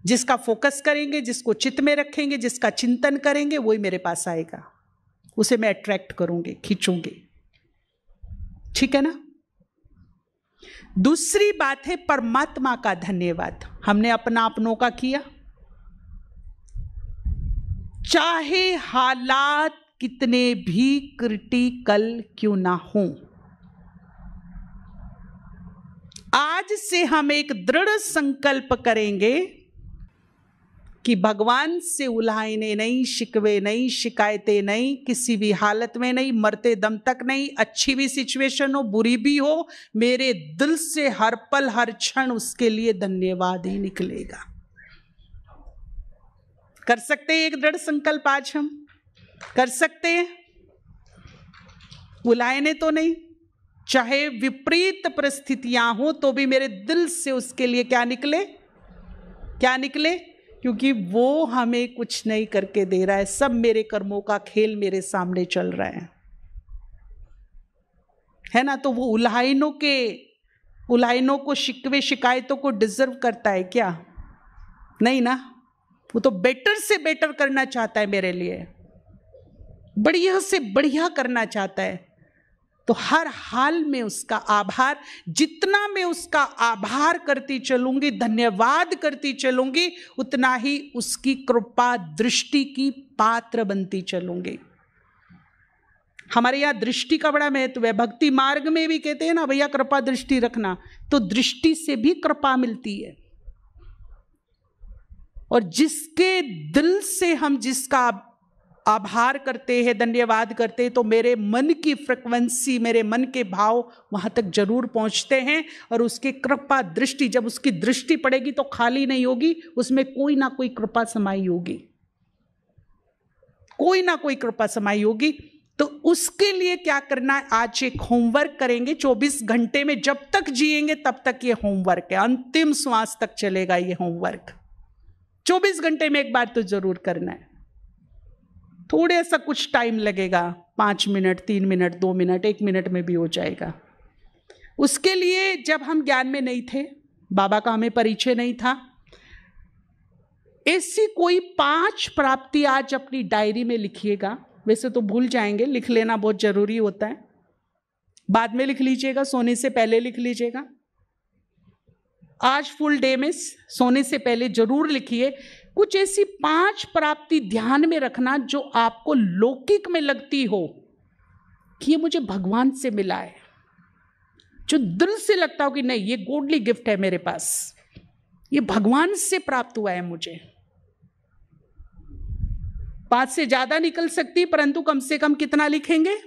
Speaker 1: जिसका फोकस करेंगे, जिसको चित्त में रखेंगे, जिसका चिंतन करेंगे, वही मेरे पास आएगा, उसे मैं अट्रैक्ट करूंगी, खींचूंगी, ठीक है ना। दूसरी बात है परमात्मा का धन्यवाद। हमने अपना अपनों का किया, चाहे हालात कितने भी क्रिटिकल क्यों ना हो। आज से हम एक दृढ़ संकल्प करेंगे कि भगवान से उल्हाइने नहीं, शिकवे नहीं, शिकायतें नहीं, किसी भी हालत में नहीं, मरते दम तक नहीं। अच्छी भी सिचुएशन हो, बुरी भी हो, मेरे दिल से हर पल हर क्षण उसके लिए धन्यवाद ही निकलेगा। कर सकते हैं एक दृढ़ संकल्प? आज हम कर सकते हैं, उल्हाइने तो नहीं, चाहे विपरीत परिस्थितियां हो तो भी मेरे दिल से उसके लिए क्या निकले, क्या निकले, क्योंकि वो हमें कुछ नहीं करके दे रहा है, सब मेरे कर्मों का खेल मेरे सामने चल रहा है ना। तो वो उल्हाइनों को, शिकवे शिकायतों को डिजर्व करता है क्या? नहीं ना। वो तो बेटर से बेटर करना चाहता है मेरे लिए, बढ़िया से बढ़िया करना चाहता है। तो हर हाल में उसका आभार, जितना मैं उसका आभार करती चलूंगी, धन्यवाद करती चलूंगी, उतना ही उसकी कृपा दृष्टि की पात्र बनती चलूंगी। हमारे यहाँ दृष्टि का बड़ा महत्व है। भक्ति मार्ग में भी कहते हैं ना भैया कृपा दृष्टि रखना, तो दृष्टि से भी कृपा मिलती है। और जिसके दिल से हम जिसका आभार करते हैं, धन्यवाद करते हैं, तो मेरे मन की फ्रिक्वेंसी, मेरे मन के भाव वहां तक जरूर पहुंचते हैं। और उसकी कृपा दृष्टि, जब उसकी दृष्टि पड़ेगी तो खाली नहीं होगी, उसमें कोई ना कोई कृपा समाई होगी, कोई ना कोई कृपा समाई होगी। तो उसके लिए क्या करना है, आज एक होमवर्क करेंगे। 24 घंटे में जब तक जिएंगे तब तक ये होमवर्क है, अंतिम श्वास तक चलेगा ये होमवर्क। 24 घंटे में एक बार तो जरूर करना है। थोड़े सा कुछ टाइम लगेगा, 5 मिनट, 3 मिनट, 2 मिनट, 1 मिनट में भी हो जाएगा। उसके लिए जब हम ज्ञान में नहीं थे, बाबा का हमें परिचय नहीं था, ऐसी कोई 5 प्राप्ति आज अपनी डायरी में लिखिएगा। वैसे तो भूल जाएंगे, लिख लेना बहुत जरूरी होता है, बाद में लिख लीजिएगा, सोने से पहले लिख लीजिएगा। आज फुल डे में सोने से पहले जरूर लिखिए। कुछ ऐसी 5 प्राप्ति ध्यान में रखना जो आपको लौकिक में लगती हो कि ये मुझे भगवान से मिला है, जो दिल से लगता हो कि नहीं ये गॉडली गिफ्ट है मेरे पास, ये भगवान से प्राप्त हुआ है मुझे। 5 से ज्यादा निकल सकती, परंतु कम से कम कितना लिखेंगे।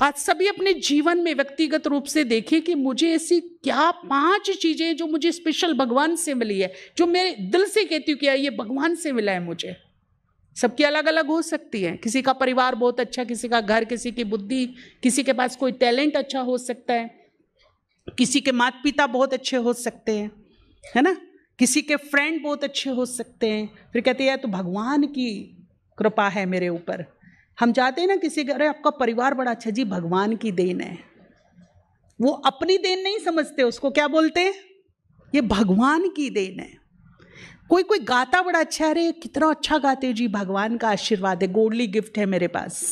Speaker 1: आज सभी अपने जीवन में व्यक्तिगत रूप से देखिए कि मुझे ऐसी क्या 5 चीजें जो मुझे स्पेशल भगवान से मिली है, जो मेरे दिल से कहती हूँ कि ये भगवान से मिला है मुझे। सबकी अलग अलग हो सकती है, किसी का परिवार बहुत अच्छा, किसी का घर, किसी की बुद्धि, किसी के पास कोई टैलेंट अच्छा हो सकता है, किसी के माता पिता बहुत अच्छे हो सकते हैं, है ना, किसी के फ्रेंड बहुत अच्छे हो सकते हैं। फिर कहते हैं तो भगवान की कृपा है मेरे ऊपर। हम जाते हैं ना किसी के, अरे आपका परिवार बड़ा अच्छा, जी भगवान की देन है। वो अपनी देन नहीं समझते, उसको क्या बोलते हैं, ये भगवान की देन है। कोई कोई गाता बड़ा अच्छा, अरे कितना अच्छा गाते, जी भगवान का आशीर्वाद है, गॉडली गिफ्ट है मेरे पास।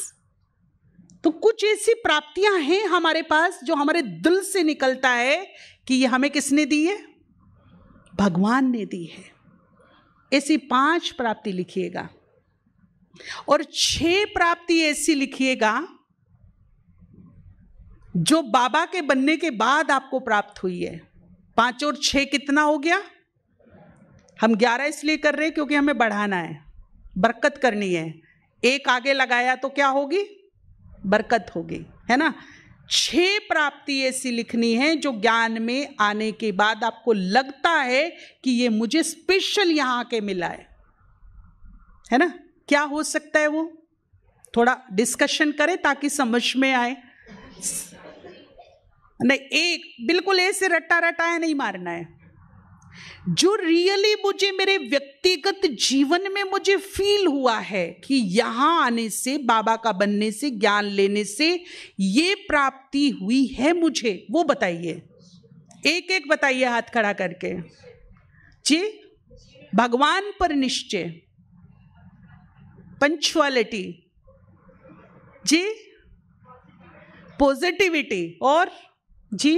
Speaker 1: तो कुछ ऐसी प्राप्तियां हैं हमारे पास जो हमारे दिल से निकलता है कि ये हमें किसने दी है, भगवान ने दी है। ऐसी 5 प्राप्ति लिखिएगा। और 6 प्राप्ति ऐसी लिखिएगा जो बाबा के बनने के बाद आपको प्राप्त हुई है। 5 और 6 कितना हो गया, हम 11 इसलिए कर रहे हैं क्योंकि हमें बढ़ाना है, बरकत करनी है। 1 आगे लगाया तो क्या होगी, बरकत होगी, है ना। 6 प्राप्ति ऐसी लिखनी है जो ज्ञान में आने के बाद आपको लगता है कि ये मुझे स्पेशल यहां आके मिला है ना। क्या हो सकता है वो, थोड़ा डिस्कशन करें ताकि समझ में आए। नहीं, एक बिल्कुल ऐसे रट्टा रटाया नहीं मारना है। जो रियली मुझे मेरे व्यक्तिगत जीवन में मुझे फील हुआ है कि यहां आने से, बाबा का बनने से, ज्ञान लेने से ये प्राप्ति हुई है मुझे, वो बताइए। एक एक बताइए हाथ खड़ा करके। जी, भगवान पर निश्चय, पंचुअलिटी, जी पॉजिटिविटी, और जी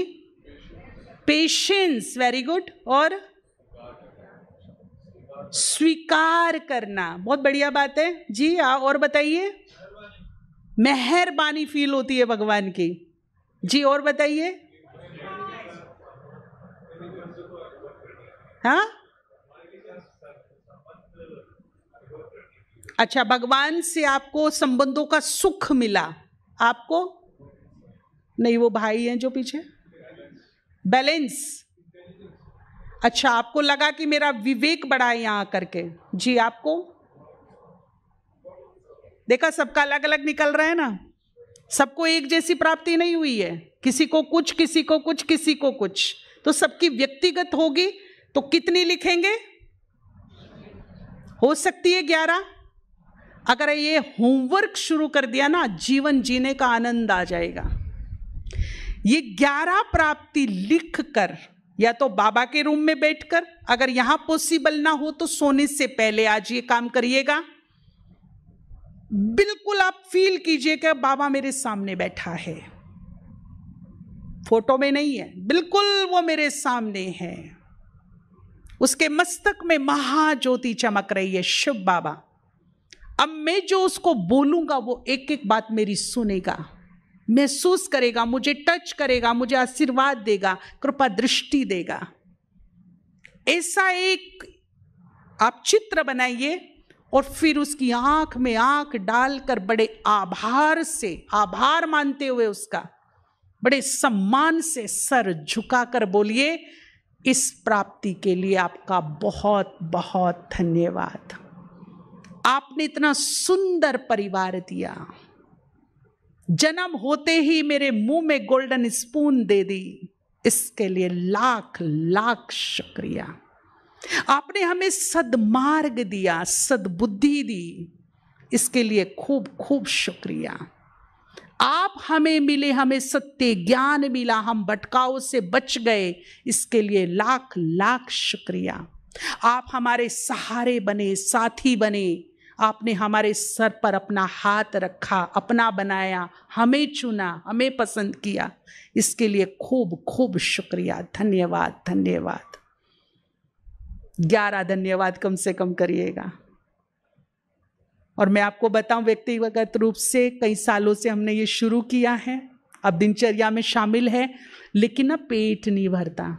Speaker 1: पेशेंस, वेरी गुड, और स्वीकार करना, बहुत बढ़िया बात है जी। और बताइए, मेहरबानी फील होती है भगवान की जी। और बताइए, हाँ अच्छा, भगवान से आपको संबंधों का सुख मिला, आपको नहीं, वो भाई हैं जो पीछे, बैलेंस। अच्छा, आपको लगा कि मेरा विवेक बढ़ा है यहां करके जी। आपको देखा, सबका अलग अलग निकल रहा है ना, सबको एक जैसी प्राप्ति नहीं हुई है, किसी को कुछ, किसी को कुछ, किसी को कुछ, तो सबकी व्यक्तिगत होगी। तो कितनी लिखेंगे, हो सकती है 11। अगर ये होमवर्क शुरू कर दिया ना, जीवन जीने का आनंद आ जाएगा। ये 11 प्राप्ति लिख कर, या तो बाबा के रूम में बैठकर, अगर यहां पॉसिबल ना हो तो सोने से पहले आज ये काम करिएगा। बिल्कुल आप फील कीजिएगा बाबा मेरे सामने बैठा है, फोटो में नहीं है, बिल्कुल वो मेरे सामने है। उसके मस्तक में महाज्योति चमक रही है, शिव बाबा। अब मैं जो उसको बोलूंगा वो एक एक बात मेरी सुनेगा, महसूस करेगा, मुझे टच करेगा, मुझे आशीर्वाद देगा, कृपा दृष्टि देगा। ऐसा एक आप चित्र बनाइए और फिर उसकी आंख में आंख डालकर बड़े आभार से, आभार मानते हुए उसका बड़े सम्मान से सर झुकाकर बोलिए, इस प्राप्ति के लिए आपका बहुत बहुत धन्यवाद। आपने इतना सुंदर परिवार दिया, जन्म होते ही मेरे मुंह में गोल्डन स्पून दे दी, इसके लिए लाख लाख शुक्रिया। आपने हमें सद्मार्ग दिया, सद्बुद्धि दी, इसके लिए खूब खूब शुक्रिया। आप हमें मिले, हमें सत्य ज्ञान मिला, हम भटकाव से बच गए, इसके लिए लाख लाख शुक्रिया। आप हमारे सहारे बने, साथी बने, आपने हमारे सर पर अपना हाथ रखा, अपना बनाया, हमें चुना, हमें पसंद किया, इसके लिए खूब खूब शुक्रिया। धन्यवाद धन्यवाद। 11 धन्यवाद कम से कम करिएगा। और मैं आपको बताऊं, व्यक्तिगत रूप से कई सालों से हमने ये शुरू किया है, अब दिनचर्या में शामिल है, लेकिन ना पेट नहीं भरता।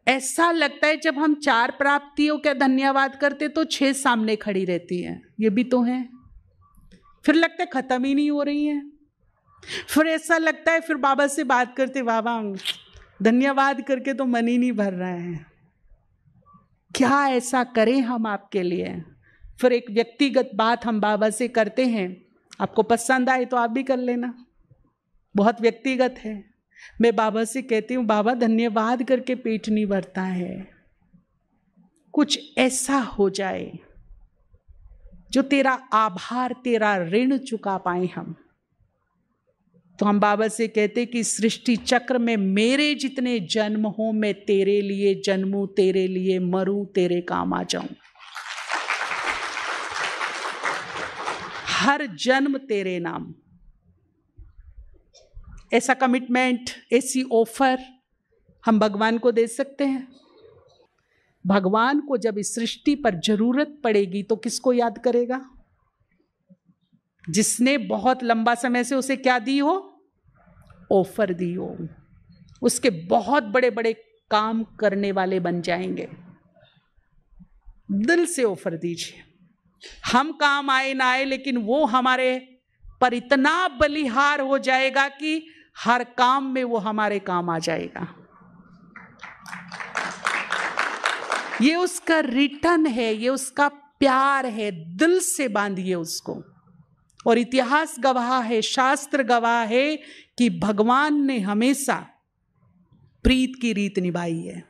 Speaker 1: ऐसा लगता है जब हम 4 प्राप्तियों का धन्यवाद करते तो 6 सामने खड़ी रहती है, ये भी तो है। फिर लगता है खत्म ही नहीं हो रही है। फिर ऐसा लगता है, फिर बाबा से बात करते, बाबा धन्यवाद करके तो मन ही नहीं भर रहा है, क्या ऐसा करें हम आपके लिए। फिर एक व्यक्तिगत बात हम बाबा से करते हैं, आपको पसंद आए तो आप भी कर लेना, बहुत व्यक्तिगत है। मैं बाबा से कहती हूँ, बाबा धन्यवाद करके पेट नहीं भरता है, कुछ ऐसा हो जाए जो तेरा आभार, तेरा ऋण चुका पाए हम। तो हम बाबा से कहते कि सृष्टि चक्र में मेरे जितने जन्म हो, मैं तेरे लिए जन्मूं, तेरे लिए मरूं, तेरे काम आ जाऊं, हर जन्म तेरे नाम। ऐसा कमिटमेंट, ऐसी ऑफर हम भगवान को दे सकते हैं। भगवान को जब इस सृष्टि पर जरूरत पड़ेगी तो किसको याद करेगा? जिसने बहुत लंबा समय से उसे क्या दी हो, ऑफर दी हो, उसके बहुत बड़े बड़े काम करने वाले बन जाएंगे। दिल से ऑफर दीजिए, हम काम आए ना आए, लेकिन वो हमारे पर इतना बलिहार हो जाएगा कि हर काम में वो हमारे काम आ जाएगा। ये उसका रिटर्न है, ये उसका प्यार है, दिल से बांधिए उसको। और इतिहास गवाह है, शास्त्र गवाह है कि भगवान ने हमेशा प्रीत की रीत निभाई है।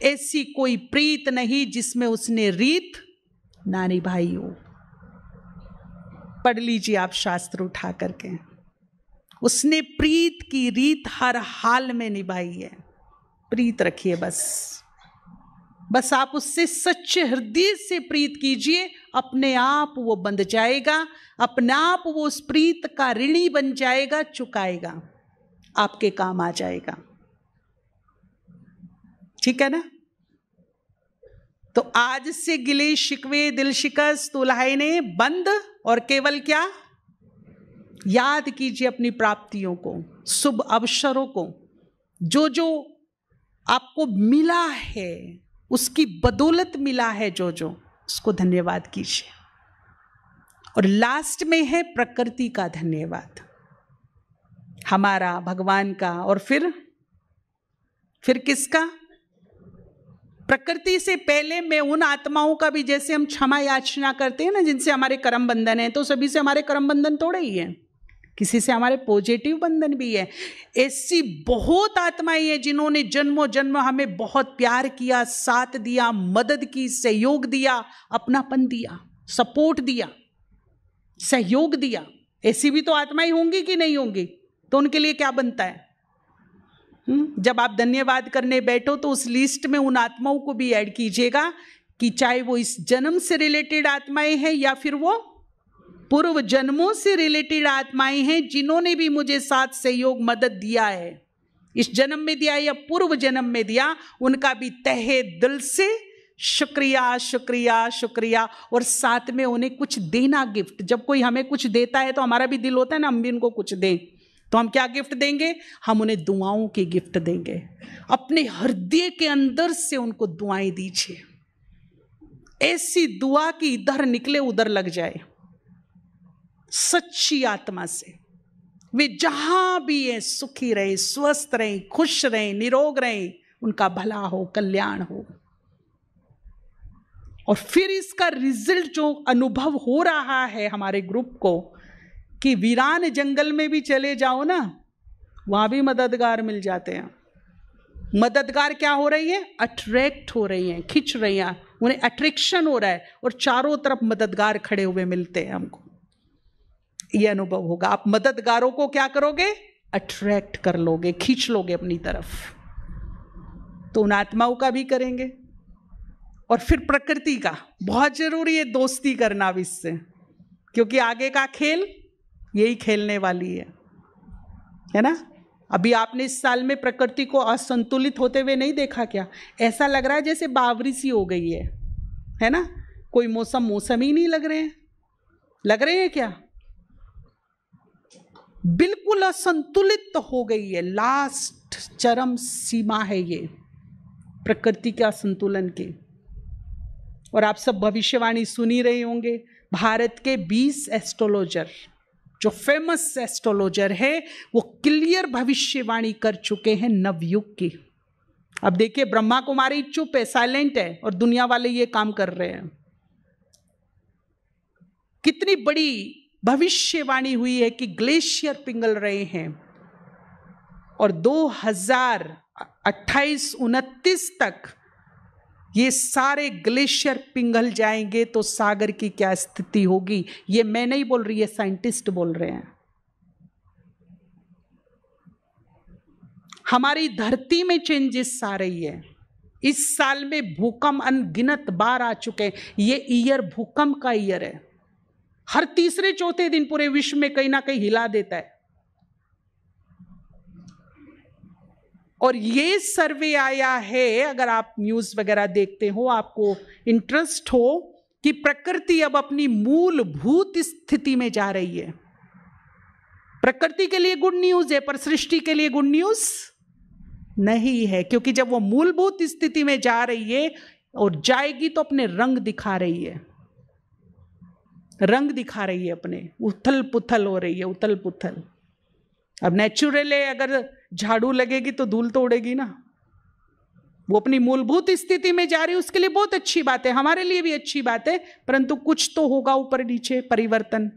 Speaker 1: ऐसी कोई प्रीत नहीं जिसमें उसने रीत ना निभाई हो। पढ़ लीजिए आप शास्त्र उठा करके, उसने प्रीत की रीत हर हाल में निभाई है। प्रीत रखिए बस आप उससे सच्चे हृदय से प्रीत कीजिए, अपने आप वो बंध जाएगा, अपने आप वो उस प्रीत का ऋणी बन जाएगा, चुकाएगा, आपके काम आ जाएगा। ठीक है ना? तो आज से गिले शिकवे दिल शिकस्त उल्हाने बंद, और केवल क्या याद कीजिए अपनी प्राप्तियों को, शुभ अवसरों को, जो जो आपको मिला है, उसकी बदौलत मिला है, जो जो उसको धन्यवाद कीजिए। और लास्ट में है प्रकृति का धन्यवाद, हमारा, भगवान का, और फिर किसका? प्रकृति से पहले मैं उन आत्माओं का भी, जैसे हम क्षमा याचना करते हैं ना, जिनसे हमारे कर्म बंधन है, तो सभी से हमारे कर्म बंधन थोड़े ही है, किसी से हमारे पॉजिटिव बंधन भी है। ऐसी बहुत आत्माएं हैं जिन्होंने जन्मों जन्म हमें बहुत प्यार किया, साथ दिया, मदद की, सहयोग दिया, अपनापन दिया, सपोर्ट दिया, सहयोग दिया। ऐसी भी तो आत्माएं होंगी कि नहीं होंगी? तो उनके लिए क्या बनता है? जब आप धन्यवाद करने बैठो तो उस लिस्ट में उन आत्माओं को भी ऐड कीजिएगा, कि चाहे वो इस जन्म से रिलेटेड आत्माएं हैं या फिर वो पूर्व जन्मों से रिलेटेड आत्माएं हैं, जिन्होंने भी मुझे साथ सहयोग मदद दिया है, इस जन्म में दिया या पूर्व जन्म में दिया, उनका भी तहे दिल से शुक्रिया शुक्रिया शुक्रिया, और साथ में उन्हें कुछ देना गिफ्ट। जब कोई हमें कुछ देता है तो हमारा भी दिल होता है ना हम भी उनको कुछ दें, तो हम क्या गिफ्ट देंगे? हम उन्हें दुआओं की गिफ्ट देंगे। अपने हृदय के अंदर से उनको दुआएं दीजिए, ऐसी दुआ कि इधर निकले उधर लग जाए, सच्ची आत्मा से। वे जहां भी हैं सुखी रहे, स्वस्थ रहे, खुश रहे, निरोग रहे, उनका भला हो, कल्याण हो। और फिर इसका रिजल्ट जो अनुभव हो रहा है हमारे ग्रुप को, कि वीरान जंगल में भी चले जाओ ना, वहां भी मददगार मिल जाते हैं। मददगार क्या हो रही है? अट्रैक्ट हो रही हैं, खिंच रही हैं, उन्हें अट्रैक्शन हो रहा है, और चारों तरफ मददगार खड़े हुए मिलते हैं हमको। यह अनुभव होगा। आप मददगारों को क्या करोगे? अट्रैक्ट कर लोगे, खींच लोगे अपनी तरफ। तो उन आत्माओं का भी करेंगे। और फिर प्रकृति का बहुत जरूरी है दोस्ती करना भी इससे, क्योंकि आगे का खेल यही खेलने वाली है ना। अभी आपने इस साल में प्रकृति को असंतुलित होते हुए नहीं देखा क्या? ऐसा लग रहा है जैसे बावरी सी हो गई है ना। कोई मौसम ही नहीं लग रहे हैं, लग रहे हैं क्या? बिल्कुल असंतुलित हो गई है, लास्ट चरम सीमा है ये प्रकृति के असंतुलन की। और आप सब भविष्यवाणी सुनी रहे होंगे। भारत के 20 एस्ट्रोलॉजर, जो फेमस एस्ट्रोलॉजर है, वो क्लियर भविष्यवाणी कर चुके हैं नवयुग की। अब देखिए, ब्रह्मा कुमारी चुप है, साइलेंट है, और दुनिया वाले ये काम कर रहे हैं। कितनी बड़ी भविष्यवाणी हुई है कि ग्लेशियर पिघल रहे हैं, और 2028-29 तक ये सारे ग्लेशियर पिघल जाएंगे तो सागर की क्या स्थिति होगी। ये मैं नहीं बोल रही, है साइंटिस्ट बोल रहे हैं। हमारी धरती में चेंजेस आ रही है। इस साल में भूकंप अनगिनत बार आ चुके हैं। ये ईयर भूकंप का ईयर है। हर तीसरे चौथे दिन पूरे विश्व में कहीं ना कहीं हिला देता है। और ये सर्वे आया है, अगर आप न्यूज़ वगैरह देखते हो, आपको इंटरेस्ट हो, कि प्रकृति अब अपनी मूलभूत स्थिति में जा रही है। प्रकृति के लिए गुड न्यूज़ है, पर सृष्टि के लिए गुड न्यूज़ नहीं है, क्योंकि जब वो मूलभूत स्थिति में जा रही है और जाएगी तो अपने रंग दिखा रही है, रंग दिखा रही है अपने, उथल पुथल हो रही है, उथल पुथल। अब नेचुरल है, अगर झाड़ू लगेगी तो धूल तो उड़ेगी ना। वो अपनी मूलभूत स्थिति में जा रही है, उसके लिए बहुत अच्छी बात है, हमारे लिए भी अच्छी बात है, परंतु कुछ तो होगा ऊपर नीचे परिवर्तन।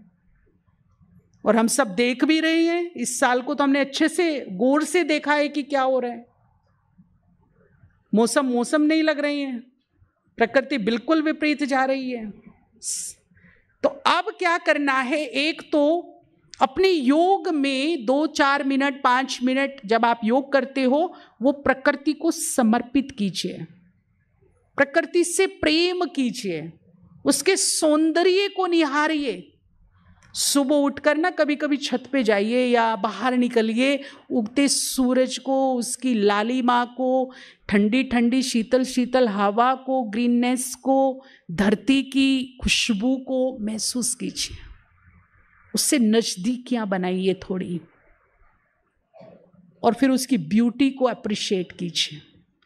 Speaker 1: और हम सब देख भी रहे हैं। इस साल को तो हमने अच्छे से गौर से देखा है कि क्या हो रहा है। मौसम नहीं लग रही है, प्रकृति बिल्कुल विपरीत जा रही है। तो अब क्या करना है? एक तो अपने योग में 2-4 मिनट 5 मिनट जब आप योग करते हो, वो प्रकृति को समर्पित कीजिए, प्रकृति से प्रेम कीजिए, उसके सौंदर्य को निहारिए। सुबह उठकर ना कभी कभी छत पे जाइए या बाहर निकलिए, उगते सूरज को, उसकी लालिमा को, ठंडी ठंडी शीतल शीतल हवा को, ग्रीननेस को, धरती की खुशबू को महसूस कीजिए, उससे नजदीकियां बनाइए थोड़ी, और फिर उसकी ब्यूटी को अप्रिशिएट कीजिए।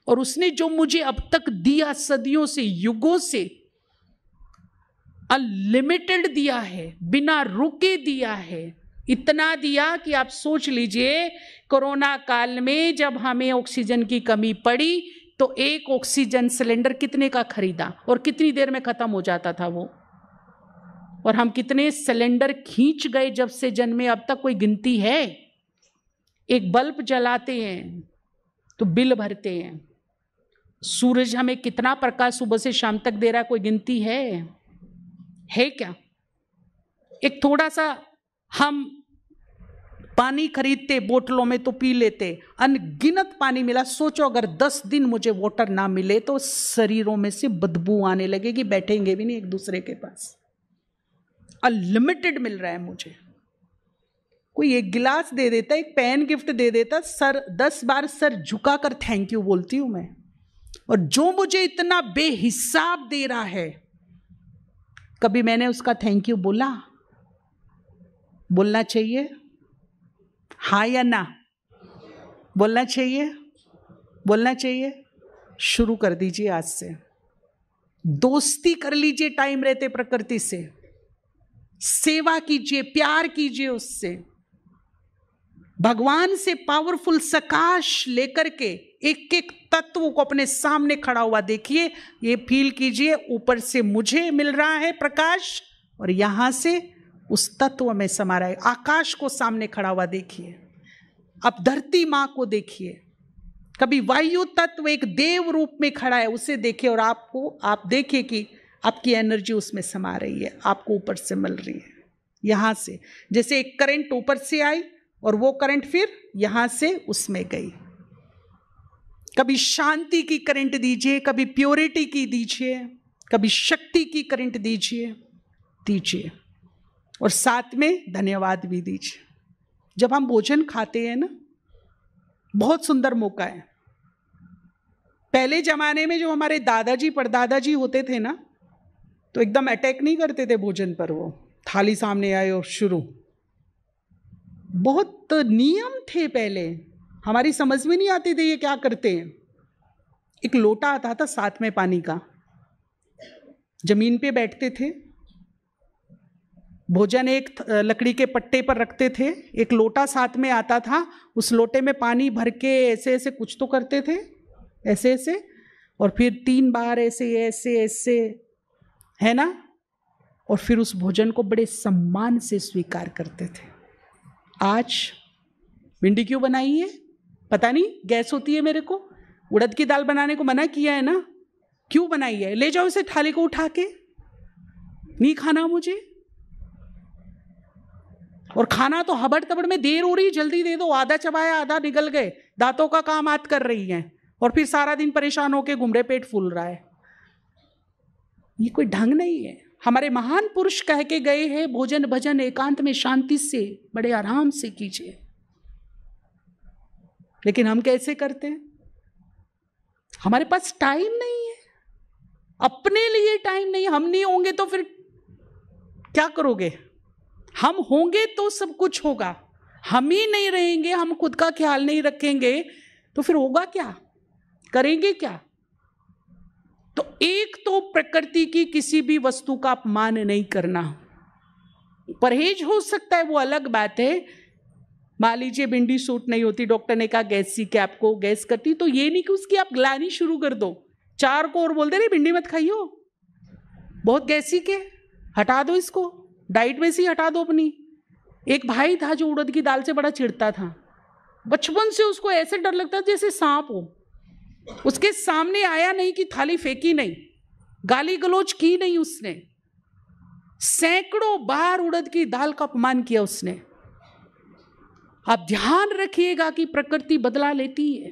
Speaker 1: और उसने जो मुझे अब तक दिया, सदियों से, युगों से, अनलिमिटेड दिया है, बिना रुके दिया है, इतना दिया कि आप सोच लीजिए, कोरोना काल में जब हमें ऑक्सीजन की कमी पड़ी तो एक ऑक्सीजन सिलेंडर कितने का खरीदा और कितनी देर में खत्म हो जाता था वो, और हम कितने सिलेंडर खींच गए जब से जन्मे अब तक, कोई गिनती है? एक बल्ब जलाते हैं तो बिल भरते हैं। सूरज हमें कितना प्रकाश सुबह से शाम तक दे रहा है, कोई गिनती है क्या? एक थोड़ा सा हम पानी खरीदते बोतलों में तो पी लेते, अनगिनत पानी मिला। सोचो अगर 10 दिन मुझे वाटर ना मिले तो शरीरों में से बदबू आने लगेगी, बैठेंगे भी नहीं एक दूसरे के पास। अनलिमिटेड मिल रहा है मुझे। कोई एक गिलास दे देता, एक पेन गिफ्ट दे देता, सर 10 बार सर झुकाकर थैंक यू बोलती हूं मैं। और जो मुझे इतना बेहिसाब दे रहा है, कभी मैंने उसका थैंक यू बोला? बोलना चाहिए, हाँ या ना? बोलना चाहिए, बोलना चाहिए। शुरू कर दीजिए आज से, दोस्ती कर लीजिए टाइम रहते प्रकृति से, सेवा कीजिए, प्यार कीजिए उससे, भगवान से पावरफुल सकाश लेकर के एक एक तत्व को अपने सामने खड़ा हुआ देखिए, ये फील कीजिए ऊपर से मुझे मिल रहा है प्रकाश और यहां से उस तत्व में समा रहा है। आकाश को सामने खड़ा हुआ देखिए, अब धरती मां को देखिए, कभी वायु तत्व एक देव रूप में खड़ा है उसे देखिए और आप देखिए कि आपकी एनर्जी उसमें समा रही है, आपको ऊपर से मिल रही है। यहां से जैसे एक करंट ऊपर से आई और वो करंट फिर यहां से उसमें गई। कभी शांति की करंट दीजिए, कभी प्योरिटी की दीजिए, कभी शक्ति की करंट दीजिए और साथ में धन्यवाद भी दीजिए। जब हम भोजन खाते हैं ना, बहुत सुंदर मौका है। पहले जमाने में जो हमारे दादाजी परदादाजी होते थे ना, तो एकदम अटैक नहीं करते थे भोजन पर, वो थाली सामने आए और शुरू। बहुत नियम थे पहले, हमारी समझ में नहीं आते थे ये क्या करते हैं। एक लोटा आता था साथ में पानी का, जमीन पे बैठते थे, भोजन एक लकड़ी के पट्टे पर रखते थे, एक लोटा साथ में आता था, उस लोटे में पानी भर के ऐसे ऐसे कुछ तो करते थे, ऐसे ऐसे, और फिर 3 बार ऐसे ऐसे ऐसे, है ना, और फिर उस भोजन को बड़े सम्मान से स्वीकार करते थे। आज भिंडी क्यों बनाई है पता नहीं, गैस होती है मेरे को, उड़द की दाल बनाने को मना किया है ना, क्यों बनाई है? ले जाओ इसे थाली को उठा के, नहीं खाना मुझे। और खाना तो हबड़ तबड़ में, देर हो रही, जल्दी दे दो, आधा चबाया आधा निगल गए, दांतों का काम आत कर रही हैं और फिर सारा दिन परेशान होके घूम रहे, पेट फूल रहा है। ये कोई ढंग नहीं है। हमारे महान पुरुष कह के गए हैं, भोजन भजन एकांत में शांति से बड़े आराम से कीजिए। लेकिन हम कैसे करते हैं? हमारे पास टाइम नहीं है, अपने लिए टाइम नहीं। हम नहीं होंगे तो फिर क्या करोगे? हम होंगे तो सब कुछ होगा, हम ही नहीं रहेंगे, हम खुद का ख्याल नहीं रखेंगे तो फिर होगा क्या, करेंगे क्या? तो एक तो प्रकृति की किसी भी वस्तु का अपमान नहीं करना। परहेज हो सकता है, वो अलग बात है। मान लीजिए भिंडी सूट नहीं होती, डॉक्टर ने कहा गैस सी के आपको गैस करती, तो ये नहीं कि उसकी आप ग्लानी शुरू कर दो, 4 को और बोल दे रहे भिंडी मत खाइयो, बहुत गैसी के, हटा दो इसको, डाइट में से हटा दो अपनी। एक भाई था जो उड़द की दाल से बड़ा चिढ़ता था, बचपन से उसको ऐसे डर लगता था जैसे सांप हो। उसके सामने आया नहीं कि थाली फेंकी नहीं, गाली गलौज की नहीं उसने, सैकड़ों बार उड़द की दाल का अपमान किया उसने। आप ध्यान रखिएगा कि प्रकृति बदला लेती है,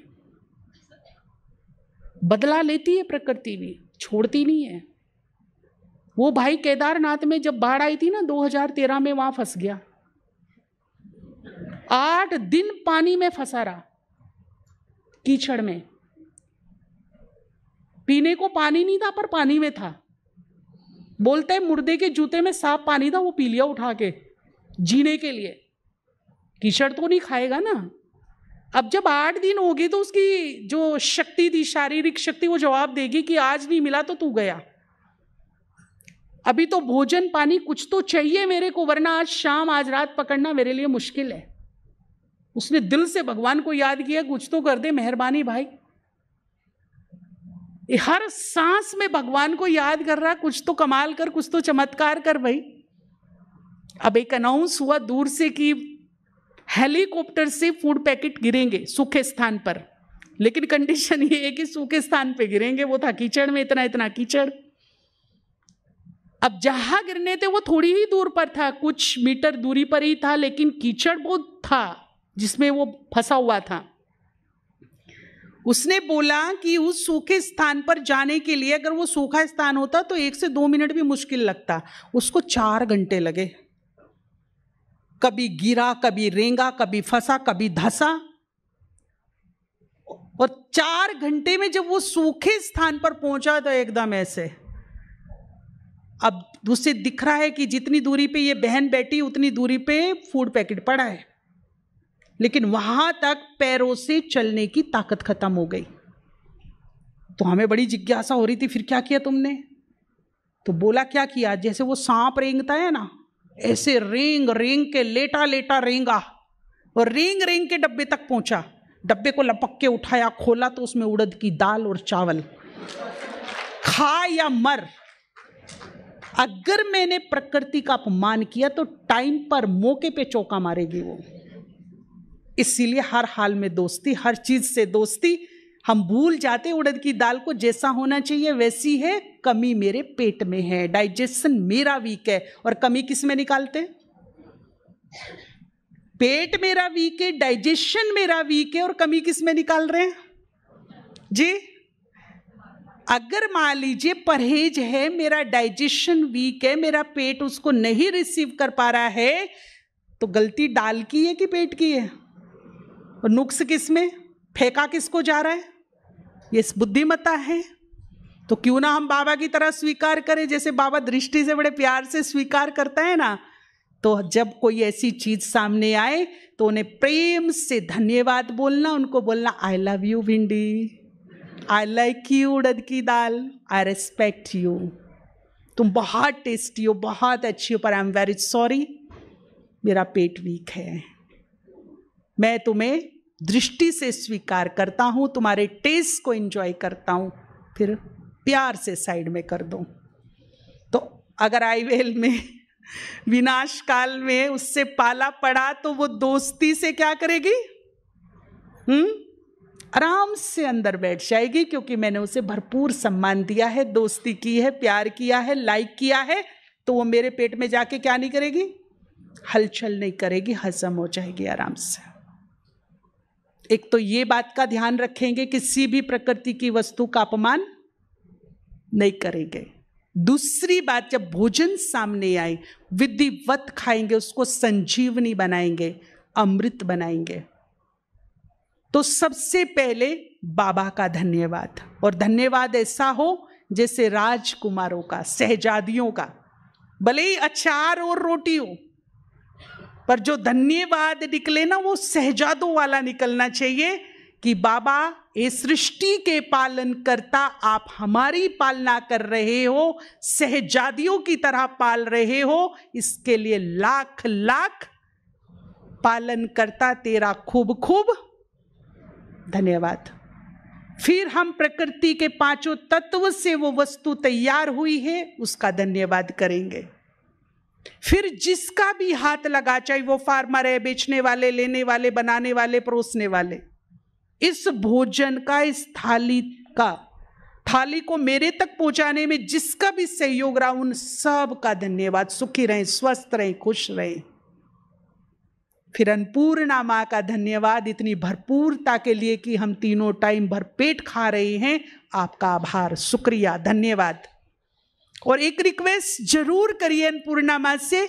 Speaker 1: बदला लेती है प्रकृति भी, छोड़ती नहीं है। वो भाई केदारनाथ में जब बाढ़ आई थी ना 2013 में, वहां फंस गया, 8 दिन पानी में फंसा रहा, कीचड़ में। पीने को पानी नहीं था पर पानी में था। बोलते हैं मुर्दे के जूते में साफ पानी था, वो पी लिया उठा के जीने के लिए। कीचड़ तो नहीं खाएगा ना। अब जब 8 दिन हो गए तो उसकी जो शक्ति थी, शारीरिक शक्ति, वो जवाब देगी कि आज नहीं मिला तो तू गया। अभी तो भोजन पानी कुछ तो चाहिए मेरे को, वरना आज शाम आज रात पकड़ना मेरे लिए मुश्किल है। उसने दिल से भगवान को याद किया, कुछ तो कर दे मेहरबानी भाई। हर सांस में भगवान को याद कर रहा, कुछ तो कमाल कर, कुछ तो चमत्कार कर भाई। अब एक अनाउंस हुआ दूर से कि हेलीकॉप्टर से फूड पैकेट गिरेंगे सूखे स्थान पर, लेकिन कंडीशन ये है कि सूखे स्थान पे गिरेंगे। वो था कीचड़ में, इतना इतना कीचड़। अब जहां गिरने थे वो थोड़ी ही दूर पर था, कुछ मीटर दूरी पर ही था, लेकिन कीचड़ बहुत था जिसमें वो फंसा हुआ था। उसने बोला कि उस सूखे स्थान पर जाने के लिए, अगर वो सूखा स्थान होता तो 1 से 2 मिनट भी मुश्किल लगता, उसको 4 घंटे लगे। कभी गिरा, कभी रेंगा, कभी फंसा, कभी धंसा, और 4 घंटे में जब वो सूखे स्थान पर पहुंचा तो एकदम ऐसे, अब उसे दिख रहा है कि जितनी दूरी पे ये बहन बैठी उतनी दूरी पे फूड पैकेट पड़ा है, लेकिन वहां तक पैरों से चलने की ताकत खत्म हो गई। तो हमें बड़ी जिज्ञासा हो रही थी, फिर क्या किया तुमने? तो बोला क्या किया, जैसे वो सांप रेंगता है ना, ऐसे रेंग रेंग के लेटा लेटा रेंगा और रेंग रेंग के डब्बे तक पहुंचा। डब्बे को लपक के उठाया, खोला तो उसमें उड़द की दाल और चावल। खा या मर। अगर मैंने प्रकृति का अपमान किया तो टाइम पर मौके पे चौका मारेगी वो। इसीलिए हर हाल में दोस्ती, हर चीज से दोस्ती। हम भूल जाते उड़द की दाल को, जैसा होना चाहिए वैसी है, कमी मेरे पेट में है, डाइजेशन मेरा वीक है। और कमी किस में निकालते? पेट मेरा वीक है, डाइजेशन मेरा वीक है, और कमी किस में निकाल रहे हैं जी? अगर मान लीजिए परहेज है, मेरा डाइजेशन वीक है, मेरा पेट उसको नहीं रिसीव कर पा रहा है, तो गलती दाल की है कि पेट की है? और नुक्स किस में, फेंका किसको जा रहा है? ये बुद्धिमत्ता है। तो क्यों ना हम बाबा की तरह स्वीकार करें, जैसे बाबा दृष्टि से बड़े प्यार से स्वीकार करता है ना। तो जब कोई ऐसी चीज सामने आए तो उन्हें प्रेम से धन्यवाद बोलना, उनको बोलना आई लव यू भिंडी, आई लाइक यू उड़द की दाल, आई रेस्पेक्ट यू, तुम बहुत टेस्टी हो, बहुत अच्छी हो, पर आई एम वेरी सॉरी, मेरा पेट वीक है। मैं तुम्हें दृष्टि से स्वीकार करता हूं, तुम्हारे टेस्ट को एंजॉय करता हूं, फिर प्यार से साइड में कर दो। तो अगर आईवेल में विनाश काल में उससे पाला पड़ा तो वो दोस्ती से क्या करेगी? आराम से अंदर बैठ जाएगी, क्योंकि मैंने उसे भरपूर सम्मान दिया है, दोस्ती की है, प्यार किया है, लाइक किया है। तो वो मेरे पेट में जाके क्या नहीं करेगी? हलचल नहीं करेगी, हजम हो जाएगी आराम से। एक तो ये बात का ध्यान रखेंगे, किसी भी प्रकृति की वस्तु का अपमान नहीं करेंगे। दूसरी बात, जब भोजन सामने आए विधिवत खाएंगे, उसको संजीवनी बनाएंगे, अमृत बनाएंगे। तो सबसे पहले बाबा का धन्यवाद, और धन्यवाद ऐसा हो जैसे राजकुमारों का, शहजादियों का, भले ही अचार और रोटी हो, पर जो धन्यवाद निकले ना वो शहजादों वाला निकलना चाहिए कि बाबा ये सृष्टि के पालन करता, आप हमारी पालना कर रहे हो, शहजादियों की तरह पाल रहे हो, इसके लिए लाख लाख पालन करता तेरा खूब खूब धन्यवाद। फिर हम प्रकृति के 5 तत्व से वो वस्तु तैयार हुई है उसका धन्यवाद करेंगे। फिर जिसका भी हाथ लगा, चाहे वो फार्मर है, बेचने वाले, लेने वाले, बनाने वाले, परोसने वाले, इस भोजन का, इस थाली को मेरे तक पहुंचाने में जिसका भी सहयोग रहा, उन सब का धन्यवाद। सुखी रहें, स्वस्थ रहें, खुश रहें। फिर अन्नपूर्णा माँ का धन्यवाद इतनी भरपूरता के लिए कि हम तीनों टाइम भरपेट खा रहे हैं। आपका आभार, शुक्रिया, धन्यवाद। और एक रिक्वेस्ट जरूर करिए अन्नपूर्णा माँ से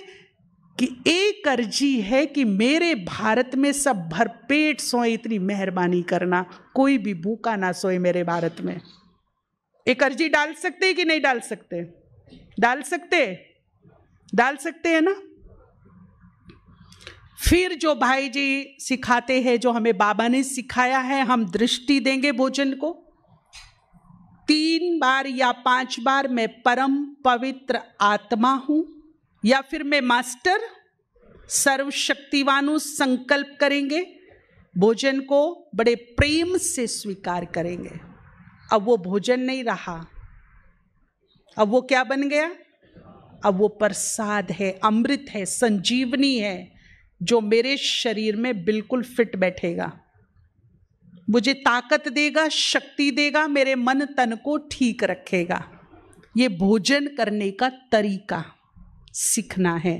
Speaker 1: कि एक अर्जी है कि मेरे भारत में सब भरपेट सोए, इतनी मेहरबानी करना, कोई भी भूखा ना सोए मेरे भारत में। एक अर्जी डाल सकते हैं कि नहीं डाल सकते? डाल सकते हैं ना। फिर जो भाई जी सिखाते हैं, जो हमें बाबा ने सिखाया है, हम दृष्टि देंगे भोजन को 3 बार या 5 बार, मैं परम पवित्र आत्मा हूं, या फिर मैं मास्टर सर्वशक्तिवान हूं, संकल्प करेंगे। भोजन को बड़े प्रेम से स्वीकार करेंगे। अब वो भोजन नहीं रहा, अब वो क्या बन गया? अब वो प्रसाद है, अमृत है, संजीवनी है, जो मेरे शरीर में बिल्कुल फिट बैठेगा, मुझे ताकत देगा, शक्ति देगा, मेरे मन तन को ठीक रखेगा। ये भोजन करने का तरीका सीखना है।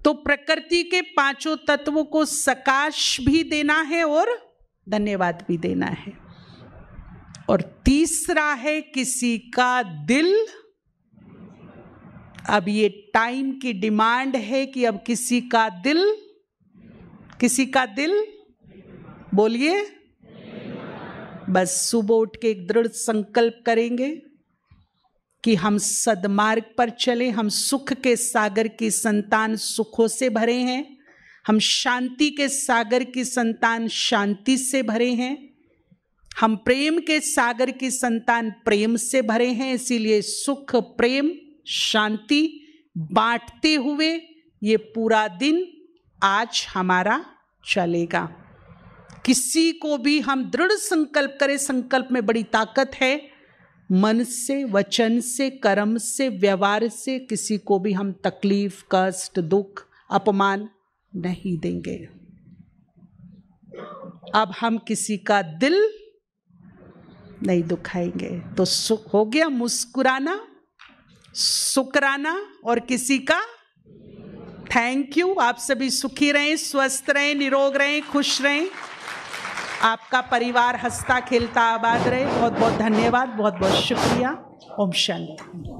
Speaker 1: तो प्रकृति के 5 तत्वों को सकाश भी देना है और धन्यवाद भी देना है। और तीसरा है किसी का दिल। अब ये टाइम की डिमांड है कि अब किसी का दिल बोलिए, बस सुबह उठ के एक दृढ़ संकल्प करेंगे कि हम सद्मार्ग पर चले, हम सुख के सागर की संतान सुखों से भरे हैं, हम शांति के सागर की संतान शांति से भरे हैं, हम प्रेम के सागर की संतान प्रेम से भरे हैं। इसीलिए सुख, प्रेम, शांति बांटते हुए ये पूरा दिन आज हमारा चलेगा। किसी को भी हम दृढ़ संकल्प करें, संकल्प में बड़ी ताकत है। मन से, वचन से, कर्म से, व्यवहार से किसी को भी हम तकलीफ, कष्ट, दुख, अपमान नहीं देंगे। अब हम किसी का दिल नहीं दुखाएंगे। तो सुख हो गया, मुस्कुराना, शुक्राना और किसी का थैंक यू। आप सभी सुखी रहें, स्वस्थ रहें, निरोग रहें, खुश रहें। आपका परिवार हंसता खेलता आबाद रहे। बहुत बहुत धन्यवाद, बहुत बहुत शुक्रिया। ओम शांति।